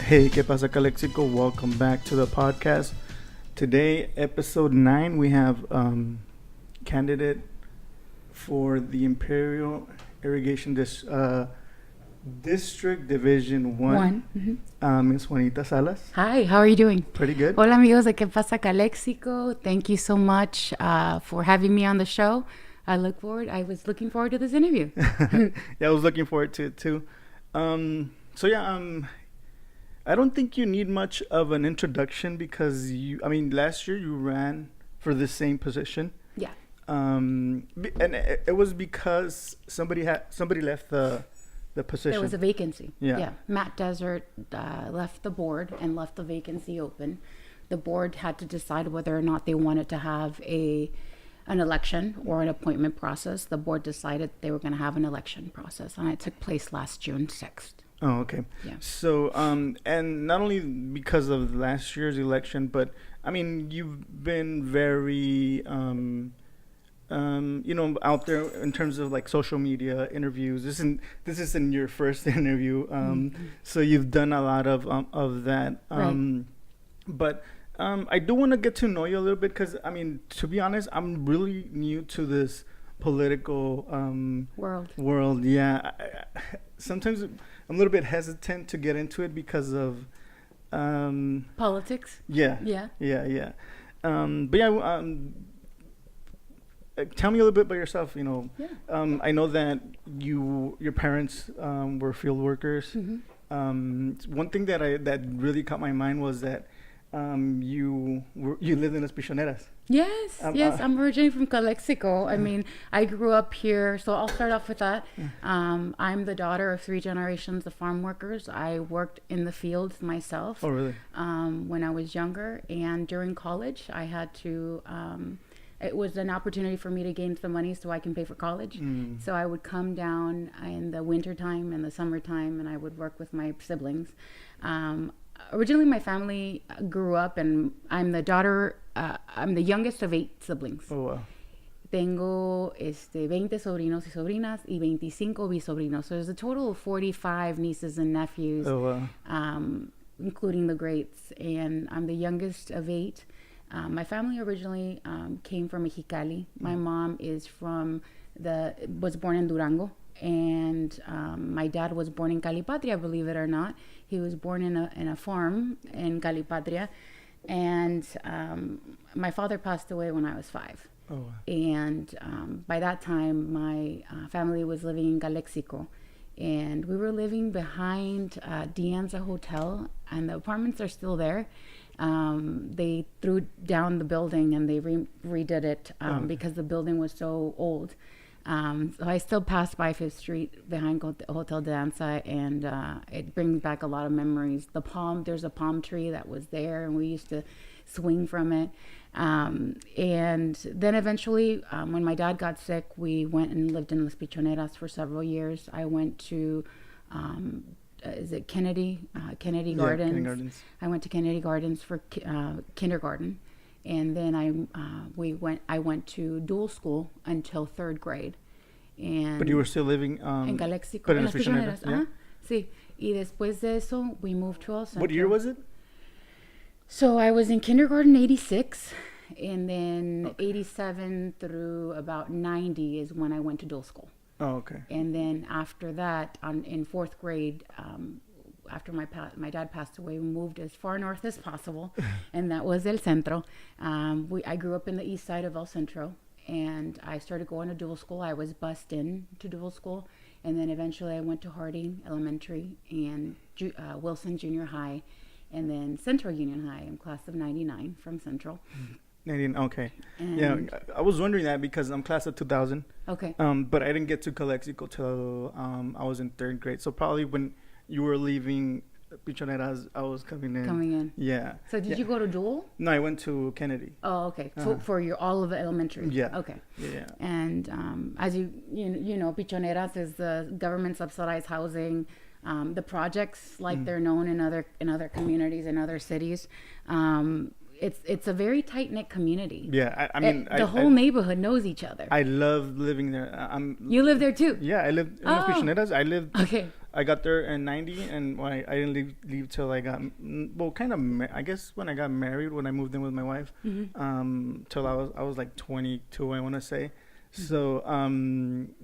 Hey, ¿qué pasa, Calexico? Welcome back to the podcast. Today, episode 9, we have candidate for the Imperial Irrigation District Division 1, Miss Juanita Salas. Hi, how are you doing? Pretty good. Hola amigos de Que Pasa Calexico. Thank you so much for having me on the show. I was looking forward to this interview. Yeah, I was looking forward to it too. I don't think you need much of an introduction because last year you ran for the same position. Yeah. And it was because somebody left the position. There was a vacancy. Yeah. Matt Desert left the board and left the vacancy open. The board had to decide whether or not they wanted to have an election or an appointment process. The board decided they were going to have an election process, and it took place last June 6th. Oh, okay. Yeah. So, and not only because of last year's election, but I mean, you've been very, out there in terms of like social media interviews. This isn't your first interview. So you've done a lot of that. Right. But I do want to get to know you a little bit because to be honest, I'm really new to this political world. Yeah. Sometimes I'm a little bit hesitant to get into it because of Politics? Yeah. Tell me a little bit about yourself. Yeah. I know that your parents were field workers. One thing that really caught my mind was that you lived in Las Pichoneras. Yes, I'm originally from Calexico. I grew up here, so I'll start off with that. I'm the daughter of 3 generations of farm workers. I worked in the fields myself. Oh, really? When I was younger, and during college, I had to. It was an opportunity for me to gain some money so I can pay for college. So I would come down in the wintertime and the summertime, and I would work with my siblings. Originally, my family grew up, and I'm the daughter. I'm the youngest of 8 siblings. Oh, wow. Tengo 20 sobrinos y sobrinas y 25 bisobrinos. So there's a total of 45 nieces and nephews, Oh, wow. Including the greats. And I'm the youngest of 8. My family originally came from Mexicali. My mom was born in Durango. And my dad was born in Calipatria, believe it or not. He was born in a farm in Calipatria. And my father passed away when I was 5. Oh, wow. And by that time, my family was living in Calexico. And we were living behind Dianza Hotel, and the apartments are still there. They threw down the building and they redid it because the building was so old. So I still pass by 5th Street behind Hotel Danza, and it brings back a lot of memories. There's a palm tree that was there, and we used to swing from it. And then eventually, when my dad got sick, we went and lived in Las Pichoneras for several years. I went to, is it Kennedy Gardens? Kennedy Gardens. I went to Kennedy Gardens for kindergarten. And then I went to dual school until 3rd grade. And But you were still living en Calexico, en en Las Las Pichoneras, Pichoneras. Sí. Y después de eso, we moved to El Centro. What year was it? So I was in kindergarten 86, and then 87 through about 90 is when I went to dual school. Oh, okay. And then after that, in 4th grade, after my dad passed away, we moved as far north as possible, and that was El Centro. I grew up in the east side of El Centro, and I started going to dual school. I was bused in to dual school, and then eventually I went to Harding Elementary and Wilson Junior High, and then Central Union High. I'm class of 99 from Central. 99, okay. And Yeah, I was wondering that because I'm class of 2000. Okay. But I didn't get to Calexico till I was in 3rd grade. So probably when you were leaving Pichoneras, I was coming in. Yeah. So did you go to dual? No, I went to Kennedy. Oh, okay. For your all of the elementary. Yeah. Okay. Yeah. And as you know, Pichoneras is the government subsidized housing. The projects, like they're known in other communities in other cities. It's a very tight knit community. Yeah, the whole neighborhood knows each other. I love living there. You live there too? Yeah, I live in Las Pichoneras. I lived. Okay. I got there in '90, and I didn't leave till I got I guess when I got married, when I moved in with my wife, till I was like 22, I want to say. So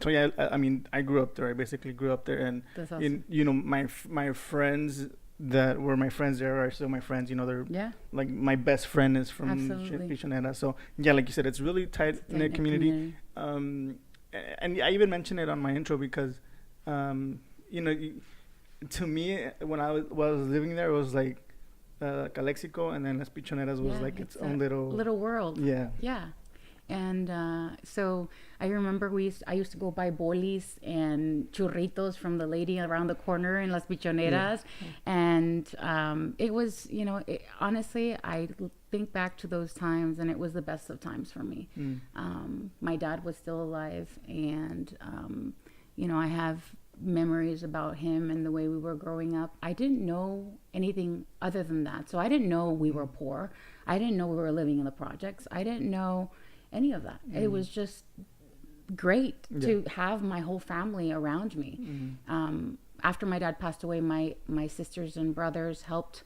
so yeah, I mean, I grew up there. I basically grew up there, and That's awesome. my friends that were my friends there are still my friends. They're like my best friend is from Pichonera. So yeah, like you said, it's really tight knit community. And I even mentioned it on my intro because, to me, when I was living there, it was like Calexico, and then Las Pichoneras was like its own little world. Yeah. Yeah. And so I remember I used to go buy bolis and churritos from the lady around the corner in Las Pichoneras. And it was, honestly, I think back to those times, and it was the best of times for me. My dad was still alive, and, I have memories about him and the way we were growing up. I didn't know anything other than that. So I didn't know we were poor. I didn't know we were living in the projects. I didn't know any of that. It was just great to have my whole family around me. After my dad passed away, my sisters and brothers helped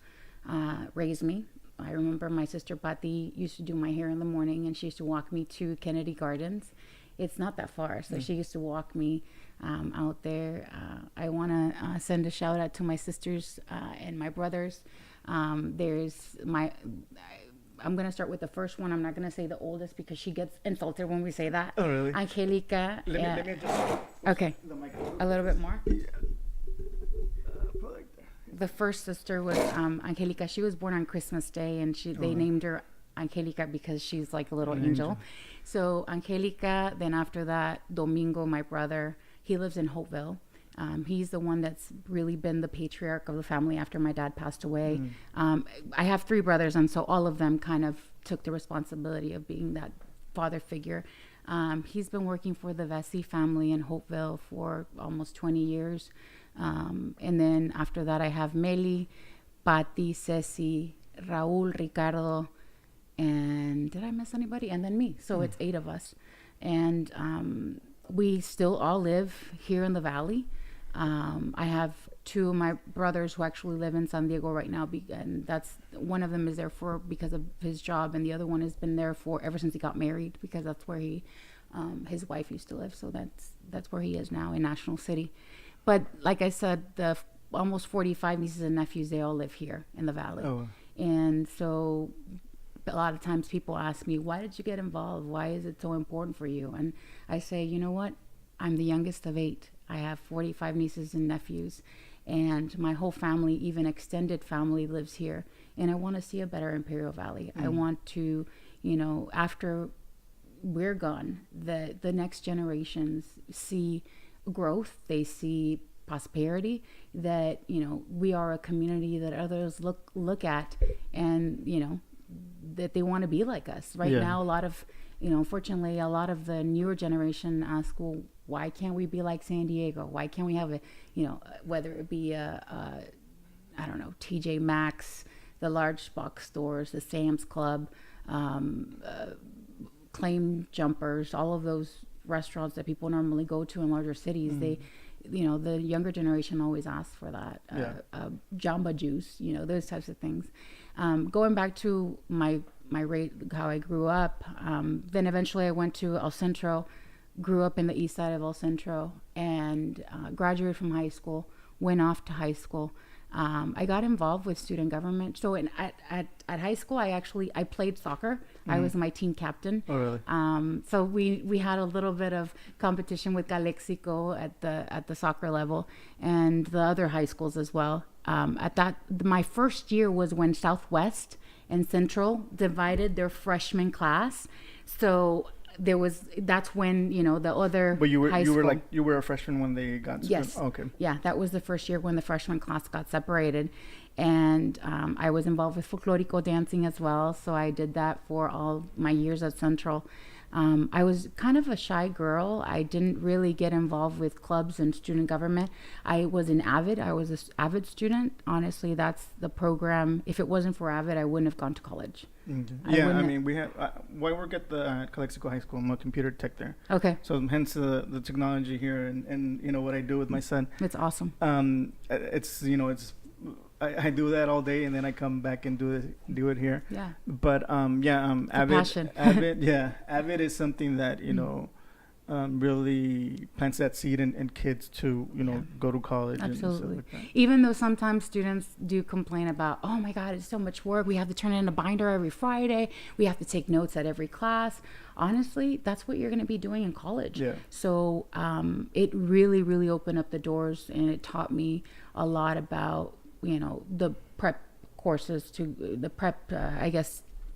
raise me. I remember my sister Patti used to do my hair in the morning, and she used to walk me to Kennedy Gardens. It's not that far, so she used to walk me out there. I want to send a shout out to my sisters and my brothers. I'm going to start with the first one. I'm not going to say the oldest because she gets insulted when we say that. Oh, really? Angelica. Let me just... Okay. A little bit more? Yeah. Put like there. The first sister was Angelica. She was born on Christmas Day, and they named her Angelica because she's like a little angel. So Angelica, then after that, Domingo, my brother, he lives in Hopeville. He's the one that's really been the patriarch of the family after my dad passed away. I have 3 brothers, and so all of them kind of took the responsibility of being that father figure. He's been working for the Vesey family in Hopeville for almost 20 years. And then after that, I have Meli, Patti, Ceci, Raul, Ricardo, and did I miss anybody? And then me. So it's 8 of us. And we still all live here in the valley. I have 2 of my brothers who actually live in San Diego right now, and that's one of them is there because of his job, and the other one has been there ever since he got married, because that's where his wife used to live. So that's where he is now, in National City. But like I said, the almost 45 nieces and nephews, they all live here in the valley. And so a lot of times people ask me, why did you get involved? Why is it so important for you? And I say, you know what? I'm the youngest of 8. I have 45 nieces and nephews, and my whole family, even extended family, lives here. And I want to see a better Imperial Valley. I want to, after we're gone, the next generations see growth. They see prosperity, that, we are a community that others look at, and, that they want to be like us. Right now, a lot of, unfortunately, a lot of the newer generation ask, well, why can't we be like San Diego? Why can't we have whether it be I don't know, TJ Maxx, the large box stores, the Sam's Club, Claim Jumpers, all of those restaurants that people normally go to in larger cities. They, the younger generation always asks for that. Jamba Juice, those types of things. Going back to my how I grew up, then eventually I went to El Centro, grew up in the east side of El Centro, and graduated from high school, went off to high school. I got involved with student government. So at high school, I played soccer. I was my team captain. Oh, really? So we had a little bit of competition with Calexico at the soccer level, and the other high schools as well. My first year was when Southwest and Central divided their freshman class. So that's when, the other But you high school, you were a freshman when they got yes. Okay. Yeah, that was the first year when the freshman class got separated. And I was involved with folklorico dancing as well. So I did that for all my years at Central. I was kind of a shy girl. I didn't really get involved with clubs and student government. I was an Avid. I was an Avid student. Honestly, that's the program. If it wasn't for Avid, I wouldn't have gone to college. Okay. Yeah, I mean, we have. I work at the Calexico High School. I'm a computer tech there. Okay. So hence the technology here, and you know what I do with my son. It's awesome. It's I do that all day, and then I come back and do it here. Yeah. But Avid, passion. Avid is something that really plants that seed in kids to go to college. Absolutely. And stuff like that. Even though sometimes students do complain about, oh my God, it's so much work. We have to turn in a binder every Friday. We have to take notes at every class. Honestly, that's what you're going to be doing in college. Yeah. So it really, really opened up the doors, and it taught me a lot about the prep courses to the prep,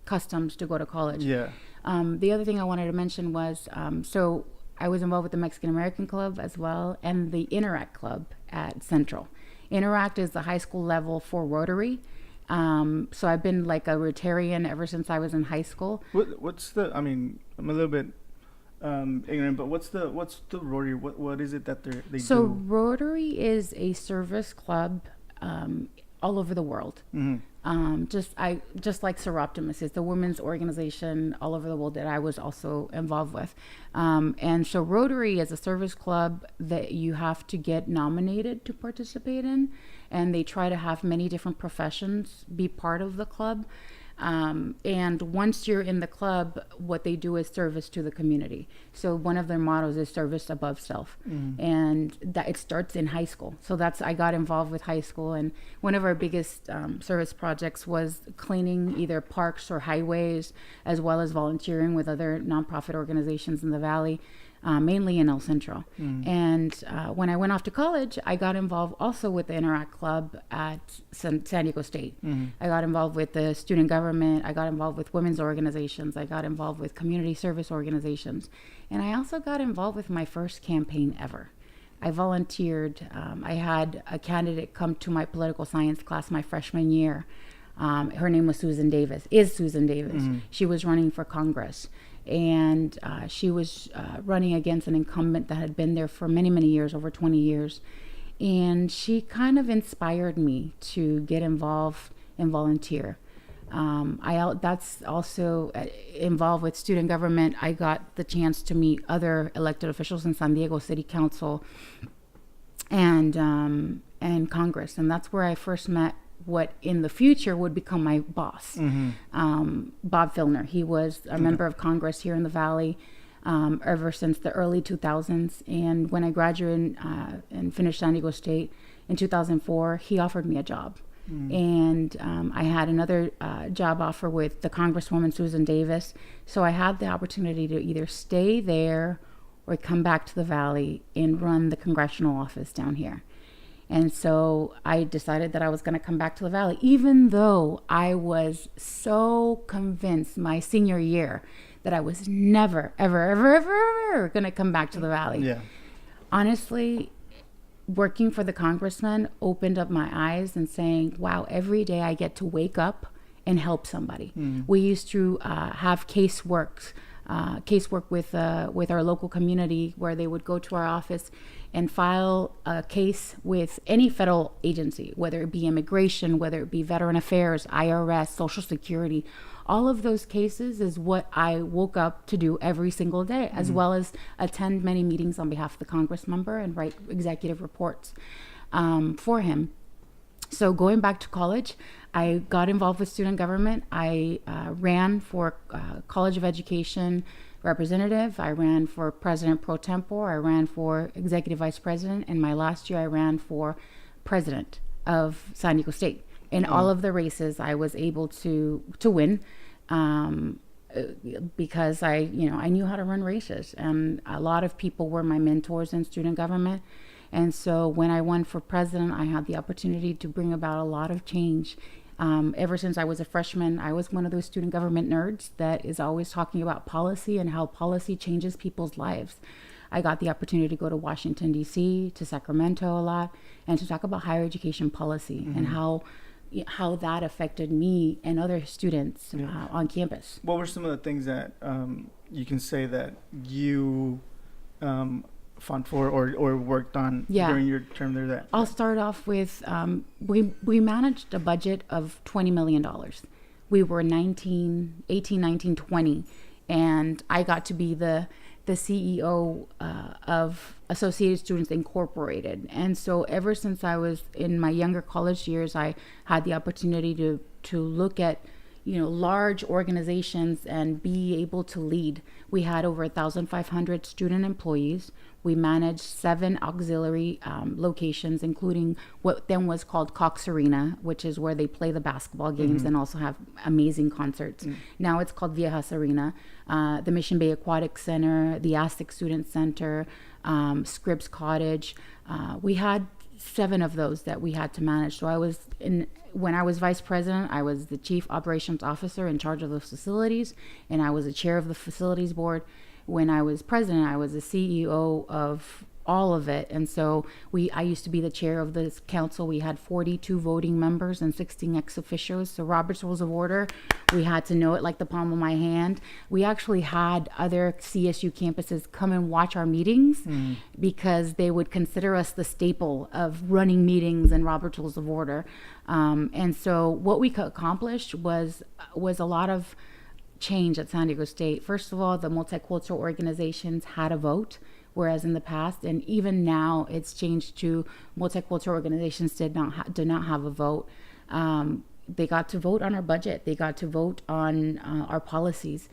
customs to go to college. Yeah. The other thing I wanted to mention was, so I was involved with the Mexican American Club as well, and the Interact Club at Central. Interact is the high school level for Rotary. So I've been like a Rotarian ever since I was in high school. What's the? I mean, I'm a little bit ignorant, but what's the Rotary? What is it that they so do? Rotary is a service club all over the world. Mm-hmm. Just like Seroptimus is the women's organization all over the world that I was also involved with. And so Rotary is a service club that you have to get nominated to participate in, and they try to have many different professions be part of the club. And once you're in the club, what they do is service to the community. So one of their mottos is service above self. And that it starts in high school. So I got involved with high school, and one of our biggest service projects was cleaning either parks or highways, as well as volunteering with other nonprofit organizations in the Valley. Mainly in El Centro. And when I went off to college, I got involved also with the Interact Club at San Diego State. I got involved with the student government. I got involved with women's organizations. I got involved with community service organizations. And I also got involved with my first campaign ever. I volunteered. I had a candidate come to my political science class my freshman year. Her name was Susan Davis. She was running for Congress. And she was running against an incumbent that had been there for many, many years, over 20 years. And she kind of inspired me to get involved and volunteer. That's also involved with student government. I got the chance to meet other elected officials in San Diego City Council and Congress. And that's where I first met what in the future would become my boss, Bob Filner. He was a member of Congress here in the Valley ever since the early 2000s. And when I graduated and finished San Diego State in 2004, he offered me a job. And I had another job offer with the Congresswoman Susan Davis. So I had the opportunity to either stay there or come back to the Valley and run the congressional office down here. And so I decided that I was going to come back to the Valley, even though I was so convinced my senior year that I was never, ever, ever, ever, ever going to come back to the Valley. Yeah. Honestly, working for the congressman opened up my eyes and saying, wow, every day I get to wake up and help somebody. We used to have casework with our local community, where they would go to our office and file a case with any federal agency, whether it be immigration, whether it be Veteran Affairs, IRS, Social Security. All of those cases is what I woke up to do every single day, as well as attend many meetings on behalf of the Congress member and write executive reports for him. So going back to college, I got involved with student government. I ran for College of Education representative. I ran for president pro tempore. I ran for executive vice president. And my last year, I ran for president of San Diego State. In all of the races, I was able to win because I knew how to run races. And a lot of people were my mentors in student government. And so when I won for president, I had the opportunity to bring about a lot of change. Ever since I was a freshman, I was one of those student government nerds that is always talking about policy and how policy changes people's lives. I got the opportunity to go to Washington, D.C., to Sacramento a lot, and to talk about higher education policy and how how that affected me and other students on campus. What were some of the things that you can say that you fought for or worked on during your term there? That I'll start off with we managed a budget of $20 million. We were 18, 19, 20, and I got to be the CEO of Associated Students Incorporated. And so ever since I was in my younger college years, I had the opportunity to look at, large organizations and be able to lead. We had over 1,500 student employees. We managed 7 auxiliary locations, including what then was called Cox Arena, which is where they play the basketball games and also have amazing concerts. Now it's called Viejas Arena, the Mission Bay Aquatic Center, the Aztec Student Center, Scripps Cottage. We had 7 of those that we had to manage. So when I was vice president, I was the chief operations officer in charge of those facilities, and I was the chair of the facilities board. When I was president, I was the CEO of all of it. And so I used to be the chair of this council. We had 42 voting members and 16 ex officios. So Robert's Rules of Order, we had to know it like the palm of my hand. We actually had other CSU campuses come and watch our meetings because they would consider us the staple of running meetings and Robert's Rules of Order. And so what we accomplished was a lot of change at San Diego State. First of all, the multicultural organizations had a vote, whereas in the past, and even now, it's changed to multicultural organizations did not have a vote. They got to vote on our budget. They got to vote on our policies.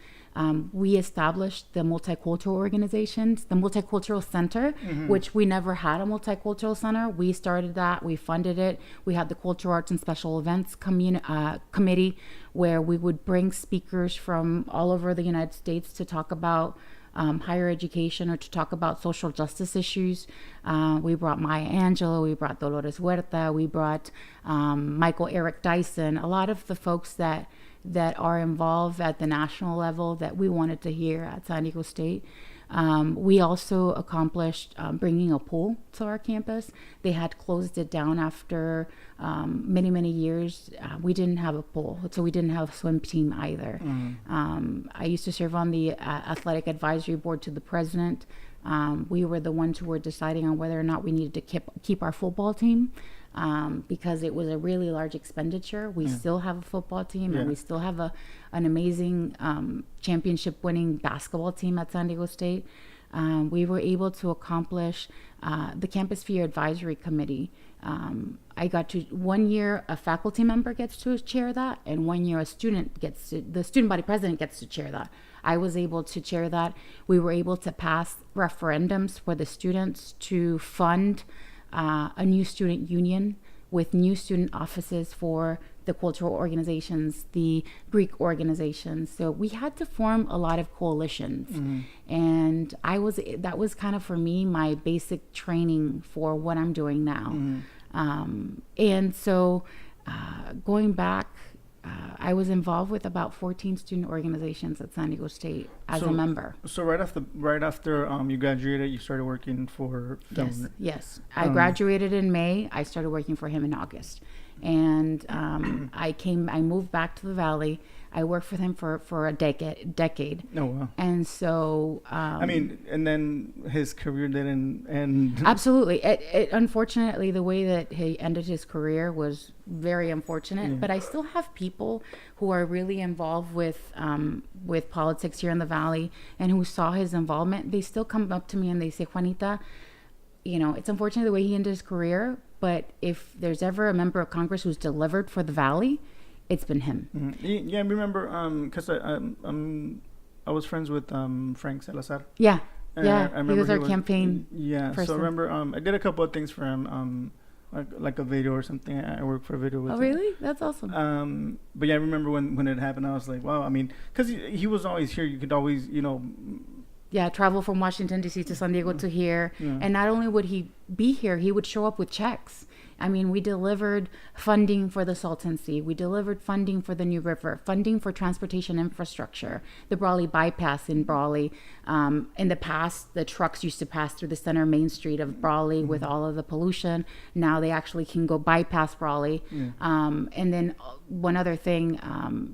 We established the multicultural organizations, the Multicultural Center, which we never had a multicultural center. We started that. We funded it. We had the Cultural Arts and Special Events Committee, where we would bring speakers from all over the United States to talk about higher education or to talk about social justice issues. We brought Maya Angelou, we brought Dolores Huerta, we brought Michael Eric Dyson, a lot of the folks that are involved at the national level that we wanted to hear at San Diego State. We also accomplished bringing a pool to our campus. They had closed it down after many, many years. We didn't have a pool, so we didn't have a swim team either. I used to serve on the athletic advisory board to the president. We were the ones who were deciding on whether or not we needed to keep our football team. Because it was a really large expenditure. We still have a football team and we still have an amazing championship-winning basketball team at San Diego State. We were able to accomplish the Campus Fee Advisory Committee. I got to, 1 year a faculty member gets to chair that, and 1 year the student body president gets to chair that. I was able to chair that. We were able to pass referendums for the students to fund a new student union with new student offices for the cultural organizations, the Greek organizations. So we had to form a lot of coalitions. And that was kind of for me, my basic training for what I'm doing now. And so going back, I was involved with about 14 student organizations at San Diego State as a member. So right after you graduated, you started working for Governor. Yes. I graduated in May. I started working for him in August. And I moved back to the Valley. I worked with him for a decade. Oh, wow. And so... and then his career didn't end. Absolutely. It unfortunately, the way that he ended his career was very unfortunate. Yeah. But I still have people who are really involved with politics here in the Valley and who saw his involvement. They still come up to me and they say, Juanita, it's unfortunate the way he ended his career, but if there's ever a member of Congress who's delivered for the Valley, it's been him. Yeah, I remember because I was friends with Frank Salazar. Yeah, he was our campaign person. So I remember I did a couple of things for him, like a video or something. I worked for a video with him. Oh, really? That's awesome. But yeah, I remember when it happened, I was like, wow. Because he was always here. You could always, travel from Washington, D.C. to San Diego to here. Yeah. And not only would he be here, he would show up with checks. I mean, we delivered funding for the Salton Sea. We delivered funding for the New River, funding for transportation infrastructure, the Brawley bypass in Brawley. In the past, the trucks used to pass through the center main street of Brawley with all of the pollution. Now they actually can go bypass Brawley. And then one other thing,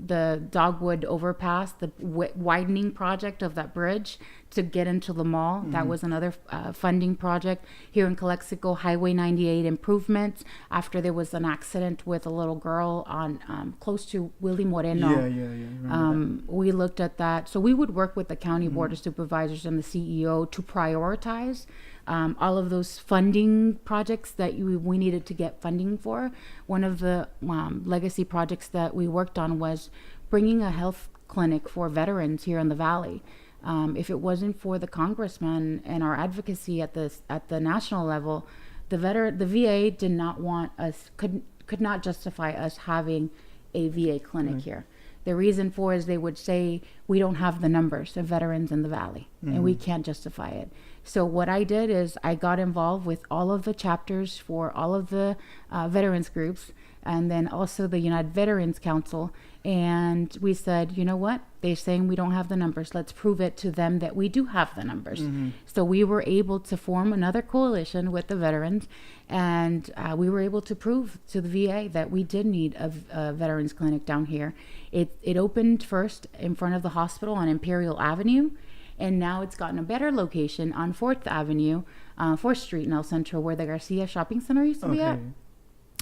the Dogwood overpass, the widening project of that bridge to get into the mall. That was another funding project. Here in Calexico, Highway 98 improvements after there was an accident with a little girl on close to Willie Moreno. We looked at that. So we would work with the county board of supervisors and the CEO to prioritize all of those funding projects that we needed to get funding for. One of the legacy projects that we worked on was bringing a health clinic for veterans here in the Valley. If it wasn't for the congressman and our advocacy at the national level, the VA did not want us, could not justify us having a VA clinic here. The reason for is they would say we don't have the numbers of veterans in the Valley and we can't justify it. So what I did is I got involved with all of the chapters for all of the veterans groups and then also the United Veterans Council. And we said, you know what? They're saying we don't have the numbers. Let's prove it to them that we do have the numbers. So we were able to form another coalition with the veterans. And we were able to prove to the VA that we did need a veterans clinic down here. It opened first in front of the hospital on Imperial Avenue. And now it's gotten a better location on 4th Avenue, 4th Street in El Centro, where the Garcia Shopping Center used to be at.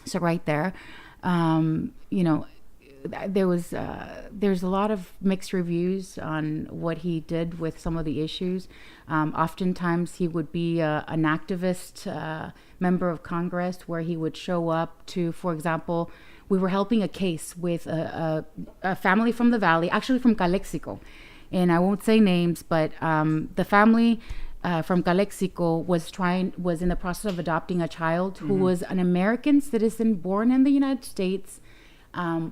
So right there, you know, there's a lot of mixed reviews on what he did with some of the issues. Oftentimes he would be an activist member of Congress where he would show up to, for example, we were helping a case with a family from the Valley, actually from Calexico. And I won't say names, but the family from Calexico was in the process of adopting a child who was an American citizen born in the United States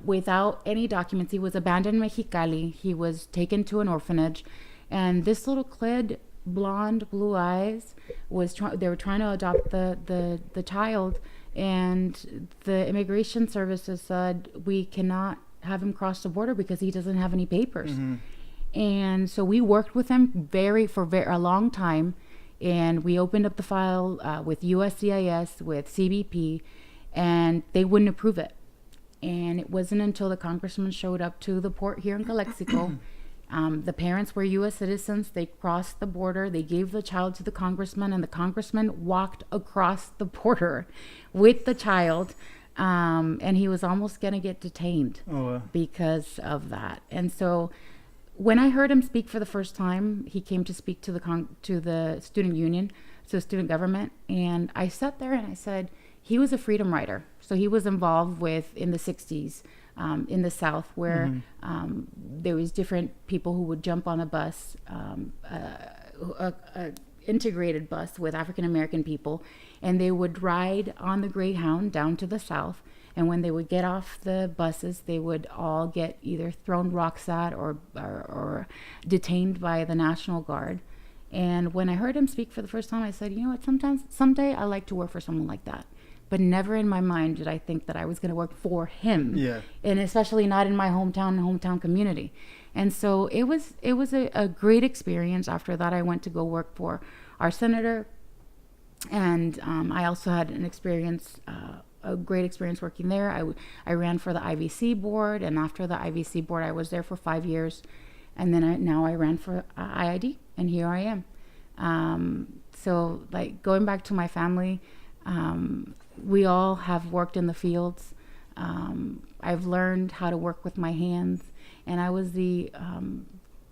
without any documents. He was abandoned in Mexicali. He was taken to an orphanage. And this little kid, blonde, blue eyes, they were trying to adopt the child. And the immigration services said, we cannot have him cross the border because he doesn't have any papers. And so we worked with him for a long time, and we opened up the file with USCIS, with CBP, and they wouldn't approve it. And it wasn't until the congressman showed up to the port here in Calexico. The parents were U.S. citizens. They crossed the border. They gave the child to the congressman, and the congressman walked across the border with the child. And he was almost going to get detained because of that. And so when I heard him speak for the first time, he came to speak to the student union, to student government. And I sat there and I said, he was a freedom rider. So he was involved in the 60s in the South, where there was different people who would jump on a bus, a integrated bus with African-American people, and they would ride on the Greyhound down to the South. And when they would get off the buses, they would all get either thrown rocks at or detained by the National Guard. And when I heard him speak for the first time, I said, you know what, someday I like to work for someone like that. But never in my mind did I think that I was going to work for him. Yeah. And especially not in my hometown community. And so it was a great experience. After that, I went to go work for our senator. And I also had a great experience working there. I ran for the IVC board, and after the IVC board, I was there for 5 years, and then now I ran for IID, and here I am. So, like, going back to my family, we all have worked in the fields. I've learned how to work with my hands, and I was the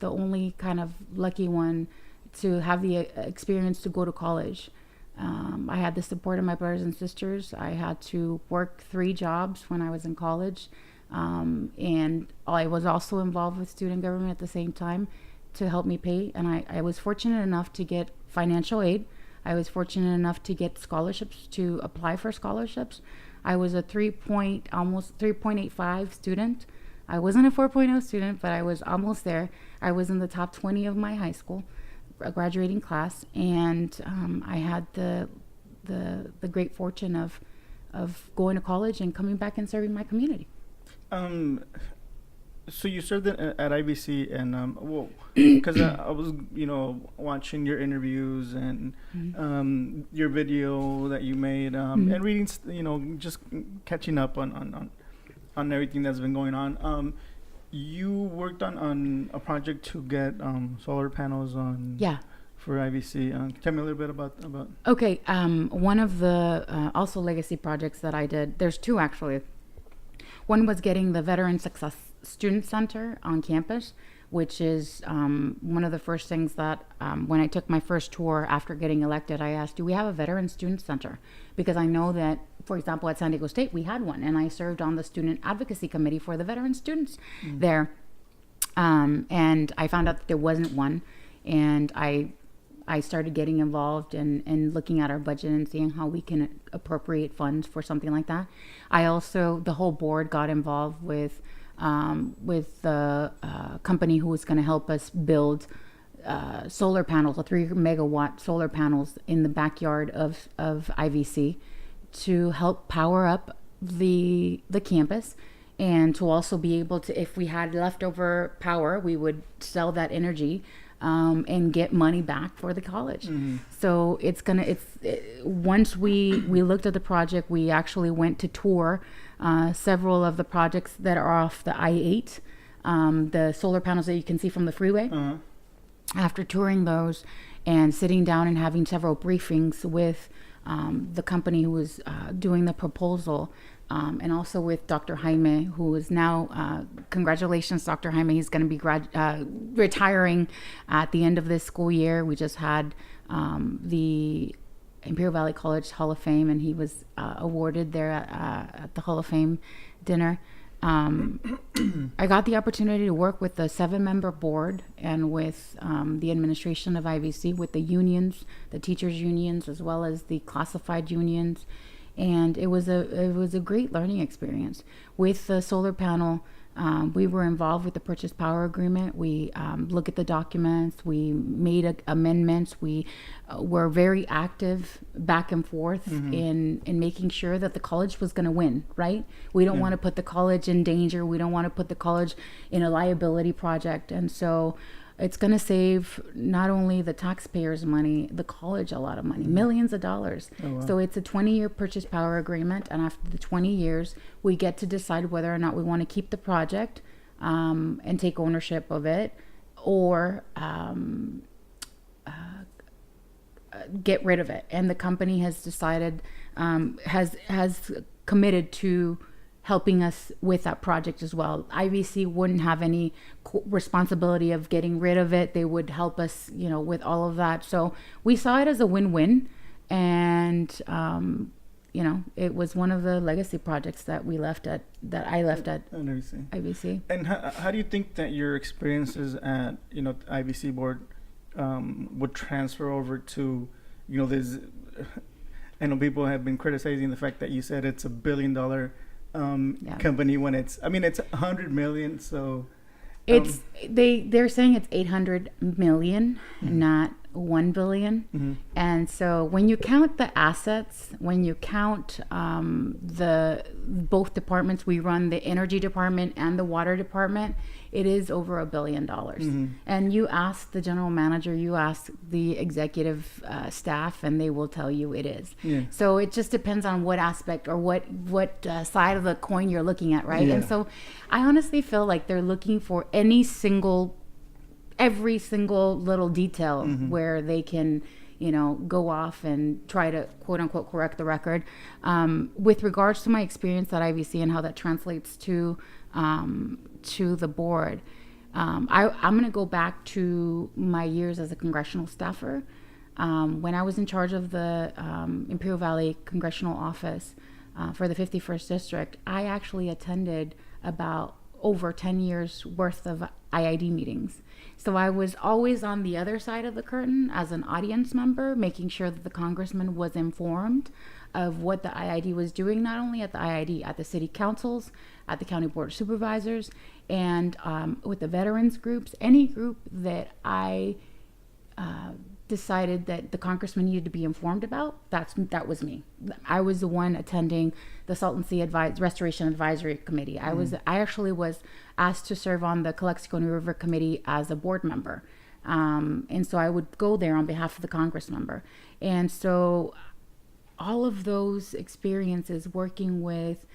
only kind of lucky one to have the experience to go to college. I had the support of my brothers and sisters. I had to work 3 jobs when I was in college. And I was also involved with student government at the same time to help me pay. And I was fortunate enough to get financial aid. I was fortunate enough to get scholarships, to apply for scholarships. I was a almost 3.85 student. I wasn't a 4.0 student, but I was almost there. I was in the top 20 of my high school graduating class, and I had the great fortune of of going to college and coming back and serving my community. So you served at IBC, and well, because I was, watching your interviews and your video that you made, and reading, just catching up on everything that's been going on. You worked on a project to get solar panels on. Yeah. For IBC. Tell me a little bit about. Okay. One of the also legacy projects that I did. There's two actually. One was getting the Veteran Success Student Center on campus, which is one of the first things that when I took my first tour after getting elected, I asked, do we have a Veteran Student Center? Because I know that, for example, at San Diego State, we had one, and I served on the Student Advocacy Committee for the veteran students there. And I found out that there wasn't one, and I started getting involved and looking at our budget and seeing how we can appropriate funds for something like that. I also, the whole board got involved with the company who was going to help us build solar panels, 3 megawatt solar panels in the backyard of IVC to help power up the campus, and to also be able to, if we had leftover power, we would sell that energy and get money back for the college. So once we looked at the project, we actually went to tour several of the projects that are off the I-8, the solar panels that you can see from the freeway. After touring those and sitting down and having several briefings with the company who was doing the proposal, and also with Dr. Jaime, who is now, congratulations, Dr. Jaime. He's going to be retiring at the end of this school year. We just had the Imperial Valley College Hall of Fame, and he was awarded there at the Hall of Fame dinner. I got the opportunity to work with the 7-member board and with the administration of IVC, with the unions, the teachers unions, as well as the classified unions. And it was a great learning experience. With the solar panel, we were involved with the purchase power agreement. We looked at the documents. We made amendments. We were very active back and forth in making sure that the college was going to win, right? We don't want to put the college in danger. We don't want to put the college in a liability project. And so it's going to save not only the taxpayers money, the college a lot of money, millions of dollars. Oh, wow. So it's a 20-year purchase power agreement, and after the 20 years, we get to decide whether or not we want to keep the project and take ownership of it, or get rid of it. And the company has decided, has committed to helping us with that project as well. IVC wouldn't have any responsibility of getting rid of it. They would help us, with all of that. So we saw it as a win-win, and it was one of the legacy projects that I left at IVC. And how do you think that your experiences at IVC board would transfer over to this? I know people have been criticizing the fact that you said it's $1 billion company when it's $100 million. So it's they're saying it's 800 million, not 1 billion. And so when you count the assets, when you count the both departments, we run the energy department and the water department, it is over $1 billion. And you ask the general manager, you ask the executive staff, and they will tell you it is. So it just depends on what aspect or what side of the coin you're looking at, right? And so I honestly feel like they're looking for every single little detail where they can go off and try to quote unquote correct the record. With regards to my experience at IVC and how that translates to the board, I'm going to go back to my years as a congressional staffer. When I was in charge of the Imperial Valley Congressional Office for the 51st District, I actually attended about over 10 years worth of IID meetings. So I was always on the other side of the curtain as an audience member, making sure that the congressman was informed of what the IID was doing, not only at the IID, at the city councils, at the county board of supervisors, and with the veterans groups, any group that I decided that the congressman needed to be informed about, that was me. I was the one attending the Salton Sea Restoration Advisory Committee. I actually was asked to serve on the Calexico New River Committee as a board member. And so I would go there on behalf of the congress member. And so all of those experiences working with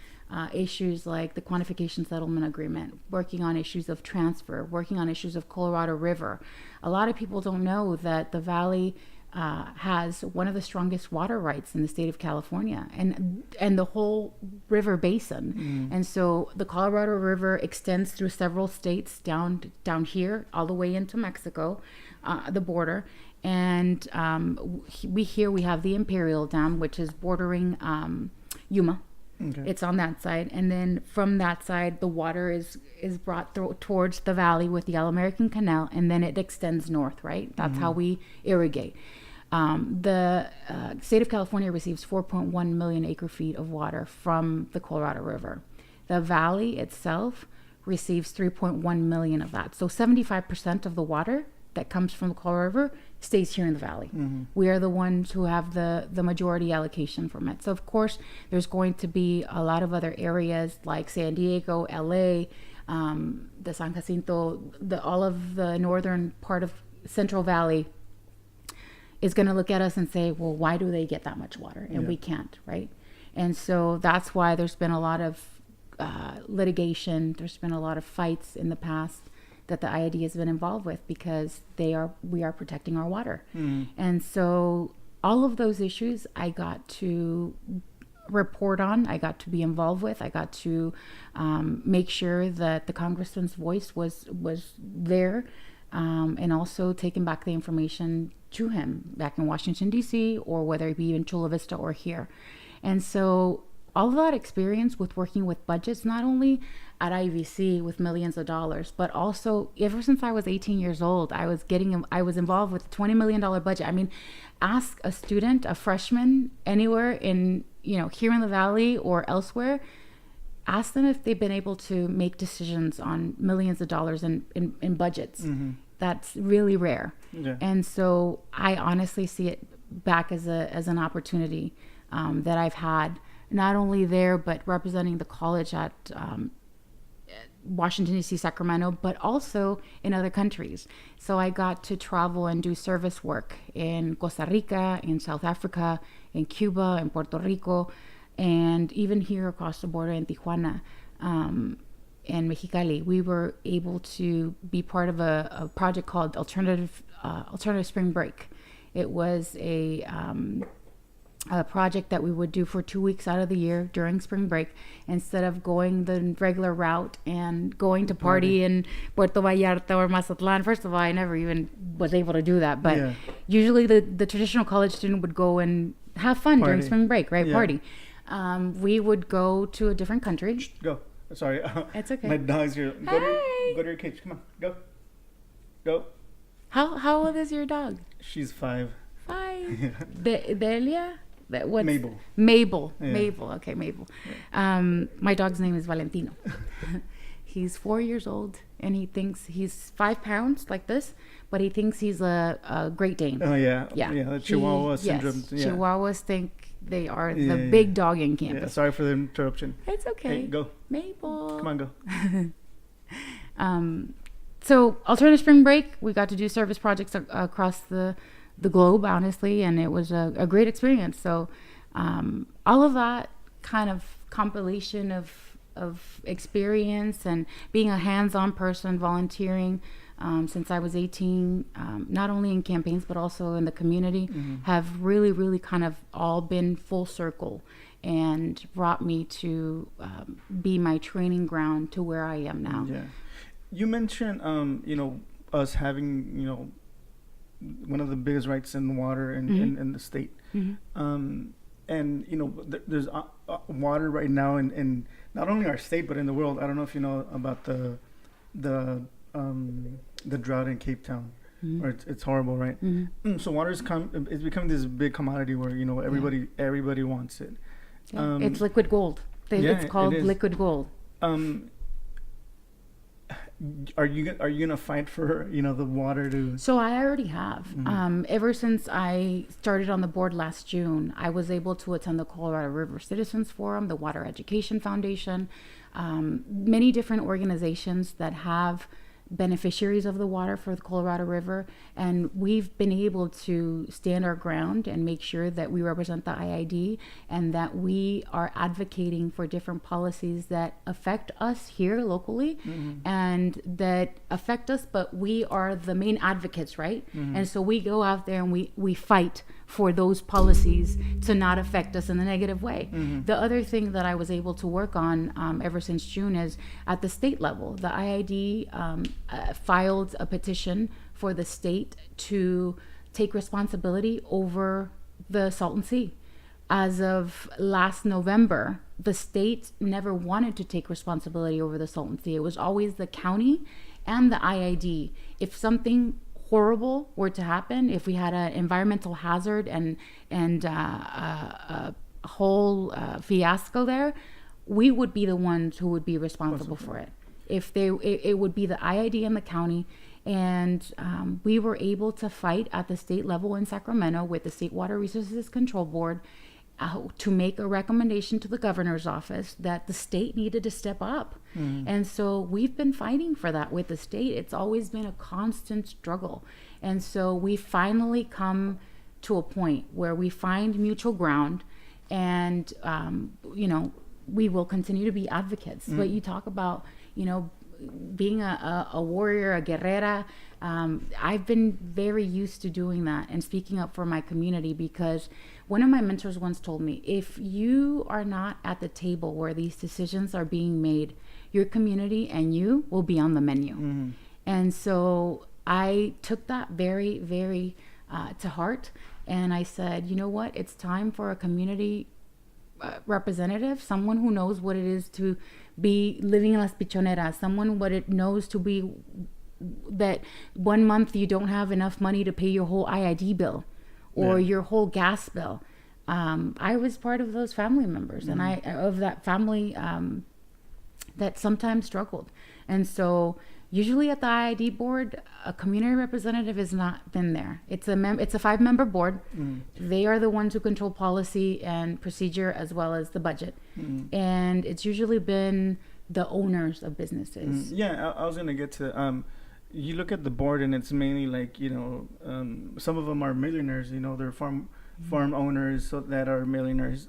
issues like the quantification settlement agreement, working on issues of transfer, working on issues of Colorado River. A lot of people don't know that the Valley has one of the strongest water rights in the state of California and the whole river basin. And so the Colorado River extends through several states down here all the way into Mexico, the border. And we have the Imperial Dam, which is bordering Yuma. Okay. It's on that side, and then from that side the water is brought towards the valley with the All-American Canal, and then it extends north, right? That's how we irrigate. The state of California receives 4.1 million acre feet of water from the Colorado River. The valley itself receives 3.1 million of that. So 75% of the water that comes from the Colorado River stays here in the valley. We are the ones who have the majority allocation from it. So of course there's going to be a lot of other areas like San Diego, LA, the San Jacinto, all of the northern part of Central Valley is going to look at us and say, well, why do they get that much water and we can't, right? And so that's why there's been a lot of litigation. There's been a lot of fights in the past that the IID has been involved with, because we are protecting our water. And so all of those issues I got to report on, I got to be involved with, I got to make sure that the congressman's voice was there, and also taking back the information to him back in Washington, D.C., or whether it be in Chula Vista or here. And so all of that experience with working with budgets, not only at IVC with millions of dollars, but also ever since I was 18 years old, I was involved with a $20 million budget. I mean, ask a student, a freshman anywhere in, here in the Valley or elsewhere, ask them if they've been able to make decisions on millions of dollars in budgets. That's really rare. Yeah. And so I honestly see it back as an opportunity that I've had, not only there, but representing the college at Washington, D.C., Sacramento, but also in other countries. So I got to travel and do service work in Costa Rica, in South Africa, in Cuba, in Puerto Rico, and even here across the border in Tijuana and Mexicali. We were able to be part of a project called Alternative Spring Break. It was a project that we would do for 2 weeks out of the year during spring break, instead of going the regular route and going to party in Puerto Vallarta or Mazatlan. First of all, I never even was able to do that, but usually the traditional college student would go and have fun during spring break, right? Party. We would go to a different country. Go. Sorry. It's okay. My dog's here. Go to your cage. Come on. Go. How old is your dog? She's 5. 5. Delia? Mabel. Mabel. Yeah. Mabel. Okay, Mabel. Yeah. My dog's name is Valentino. He's 4 years old, and he thinks he's 5 pounds like this, but he thinks he's a Great Dane. Oh, yeah. The Chihuahua syndrome. Yes, Chihuahuas think they are the big dog in campus. Yeah, sorry for the interruption. It's okay. Hey, go. Mabel. Come on, go. So Alternative Spring Break, we got to do service projects across the globe, honestly, and it was a great experience. So all of that kind of compilation of experience and being a hands-on person, volunteering since I was 18, not only in campaigns but also in the community, have really, really kind of all been full circle and brought me to be my training ground to where I am now. Yeah. You mentioned, us having, one of the biggest rights in water in the state. And, there's water right now in not only our state, but in the world. I don't know if you know about the drought in Cape Town. Or it's horrible, right? So water it's become this big commodity where, everybody wants it. Yeah. It's liquid gold. It's called liquid gold. are you gonna fight for the water to? So I already have. Ever since I started on the board last June, I was able to attend the Colorado River Citizens Forum, the Water Education Foundation, many different organizations that have beneficiaries of the water for the Colorado River, and we've been able to stand our ground and make sure that we represent the IID and that we are advocating for different policies that affect us here locally and that affect us, but we are the main advocates, right? And so we go out there and we fight for those policies to not affect us in a negative way. The other thing that I was able to work on ever since June is at the state level. The IID filed a petition for the state to take responsibility over the Salton Sea. As of last November, the state never wanted to take responsibility over the Salton Sea. It was always the county and the IID. If something horrible were to happen, if we had an environmental hazard and a whole fiasco there, we would be the ones who would be responsible for it. It would be the IID and the county, and we were able to fight at the state level in Sacramento with the State Water Resources Control Board to make a recommendation to the governor's office that the state needed to step up. And so we've been fighting for that with the state. It's always been a constant struggle. And so we finally come to a point where we find mutual ground, and, we will continue to be advocates. But you talk about, being a warrior, a guerrera. I've been very used to doing that and speaking up for my community, because one of my mentors once told me, if you are not at the table where these decisions are being made, your community and you will be on the menu. And so I took that very, very to heart. And I said, you know what? It's time for a community representative, someone who knows what it is to be living in Las Pichoneras, someone what it knows to be that 1 month you don't have enough money to pay your whole IID bill or your whole gas bill. I was part of those family members, and I of that family that sometimes struggled. And so usually at the IID board, a community representative has not been there. It's a 5-member board. They are the ones who control policy and procedure as well as the budget. And it's usually been the owners of businesses. Yeah, I was going to get to, you look at the board and it's mainly like, some of them are millionaires, they're farm owners that are millionaires.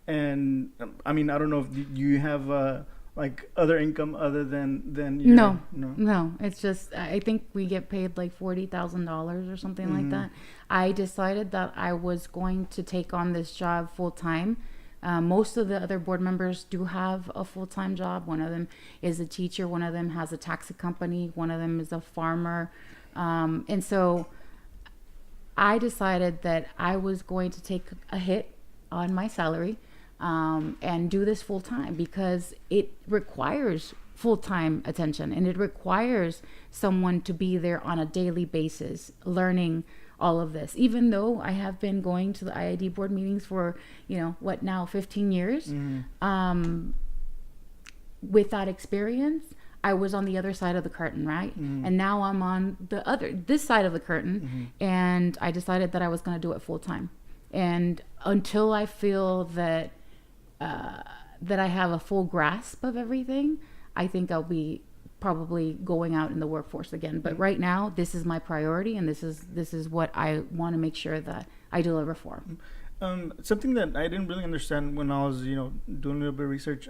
And I mean, I don't know if you have like other income other than your, no. It's just, I think we get paid like $40,000 or something like that. I decided that I was going to take on this job full time. Most of the other board members do have a full-time job. One of them is a teacher. One of them has a taxi company. One of them is a farmer. And so I decided that I was going to take a hit on my salary and do this full time, because it requires full-time attention and it requires someone to be there on a daily basis learning all of this. Even though I have been going to the IID board meetings for 15 years, with that experience, I was on the other side of the curtain, right? And now I'm on this side of the curtain, and I decided that I was going to do it full time. And until I feel that I have a full grasp of everything, I think I'll be probably going out in the workforce again. But right now, this is my priority, and this is what I want to make sure that I deliver for. Something that I didn't really understand when I was, doing a little bit of research.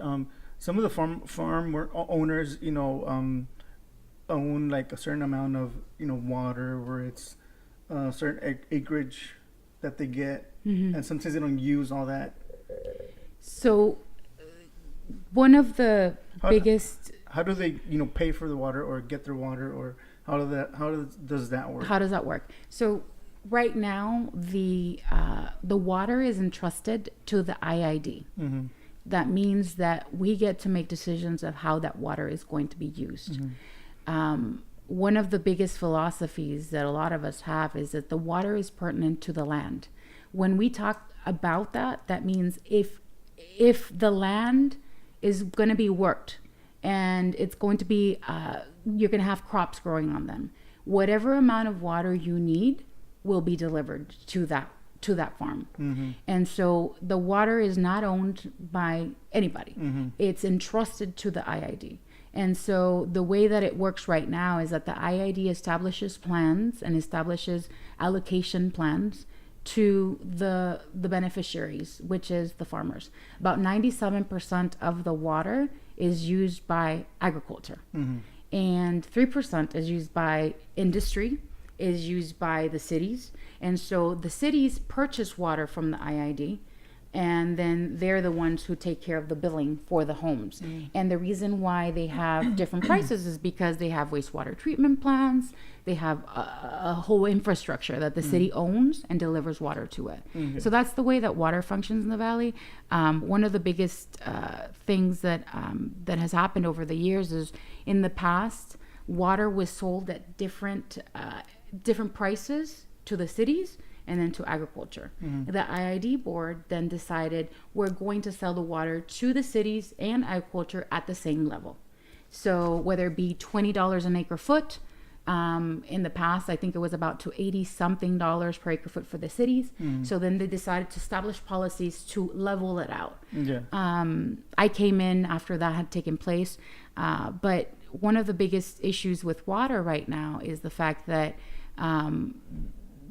Some of the farm owners, own like a certain amount of, water, where it's a certain acreage that they get, and sometimes they don't use all that. So, one of the biggest. How do they, pay for the water or get their water, or how does that work? How does that work? So, right now the water is entrusted to the IID. That means that we get to make decisions of how that water is going to be used. One of the biggest philosophies that a lot of us have is that the water is pertinent to the land. When we talk about that means if the land is going to be worked and it's going to be you're going to have crops growing on them. Whatever amount of water you need will be delivered to that farm. And so the water is not owned by anybody. It's entrusted to the IID. And so the way that it works right now is that the IID establishes plans and establishes allocation plans to the beneficiaries, which is the farmers. About 97% of the water is used by agriculture, and 3% is used by industry, is used by the cities. And so the cities purchase water from the IID, and then they're the ones who take care of the billing for the homes. And the reason why they have different prices is because they have wastewater treatment plants. They have a whole infrastructure that the city owns and delivers water to it. So that's the way that water functions in the valley. One of the biggest things that has happened over the years is, in the past, water was sold at different prices to the cities and then to agriculture. The IID board then decided, we're going to sell the water to the cities and agriculture at the same level. So whether it be $20 an acre foot, in the past, I think it was about to $80 something per acre foot for the cities. So then they decided to establish policies to level it out. I came in after that had taken place, but one of the biggest issues with water right now is the fact that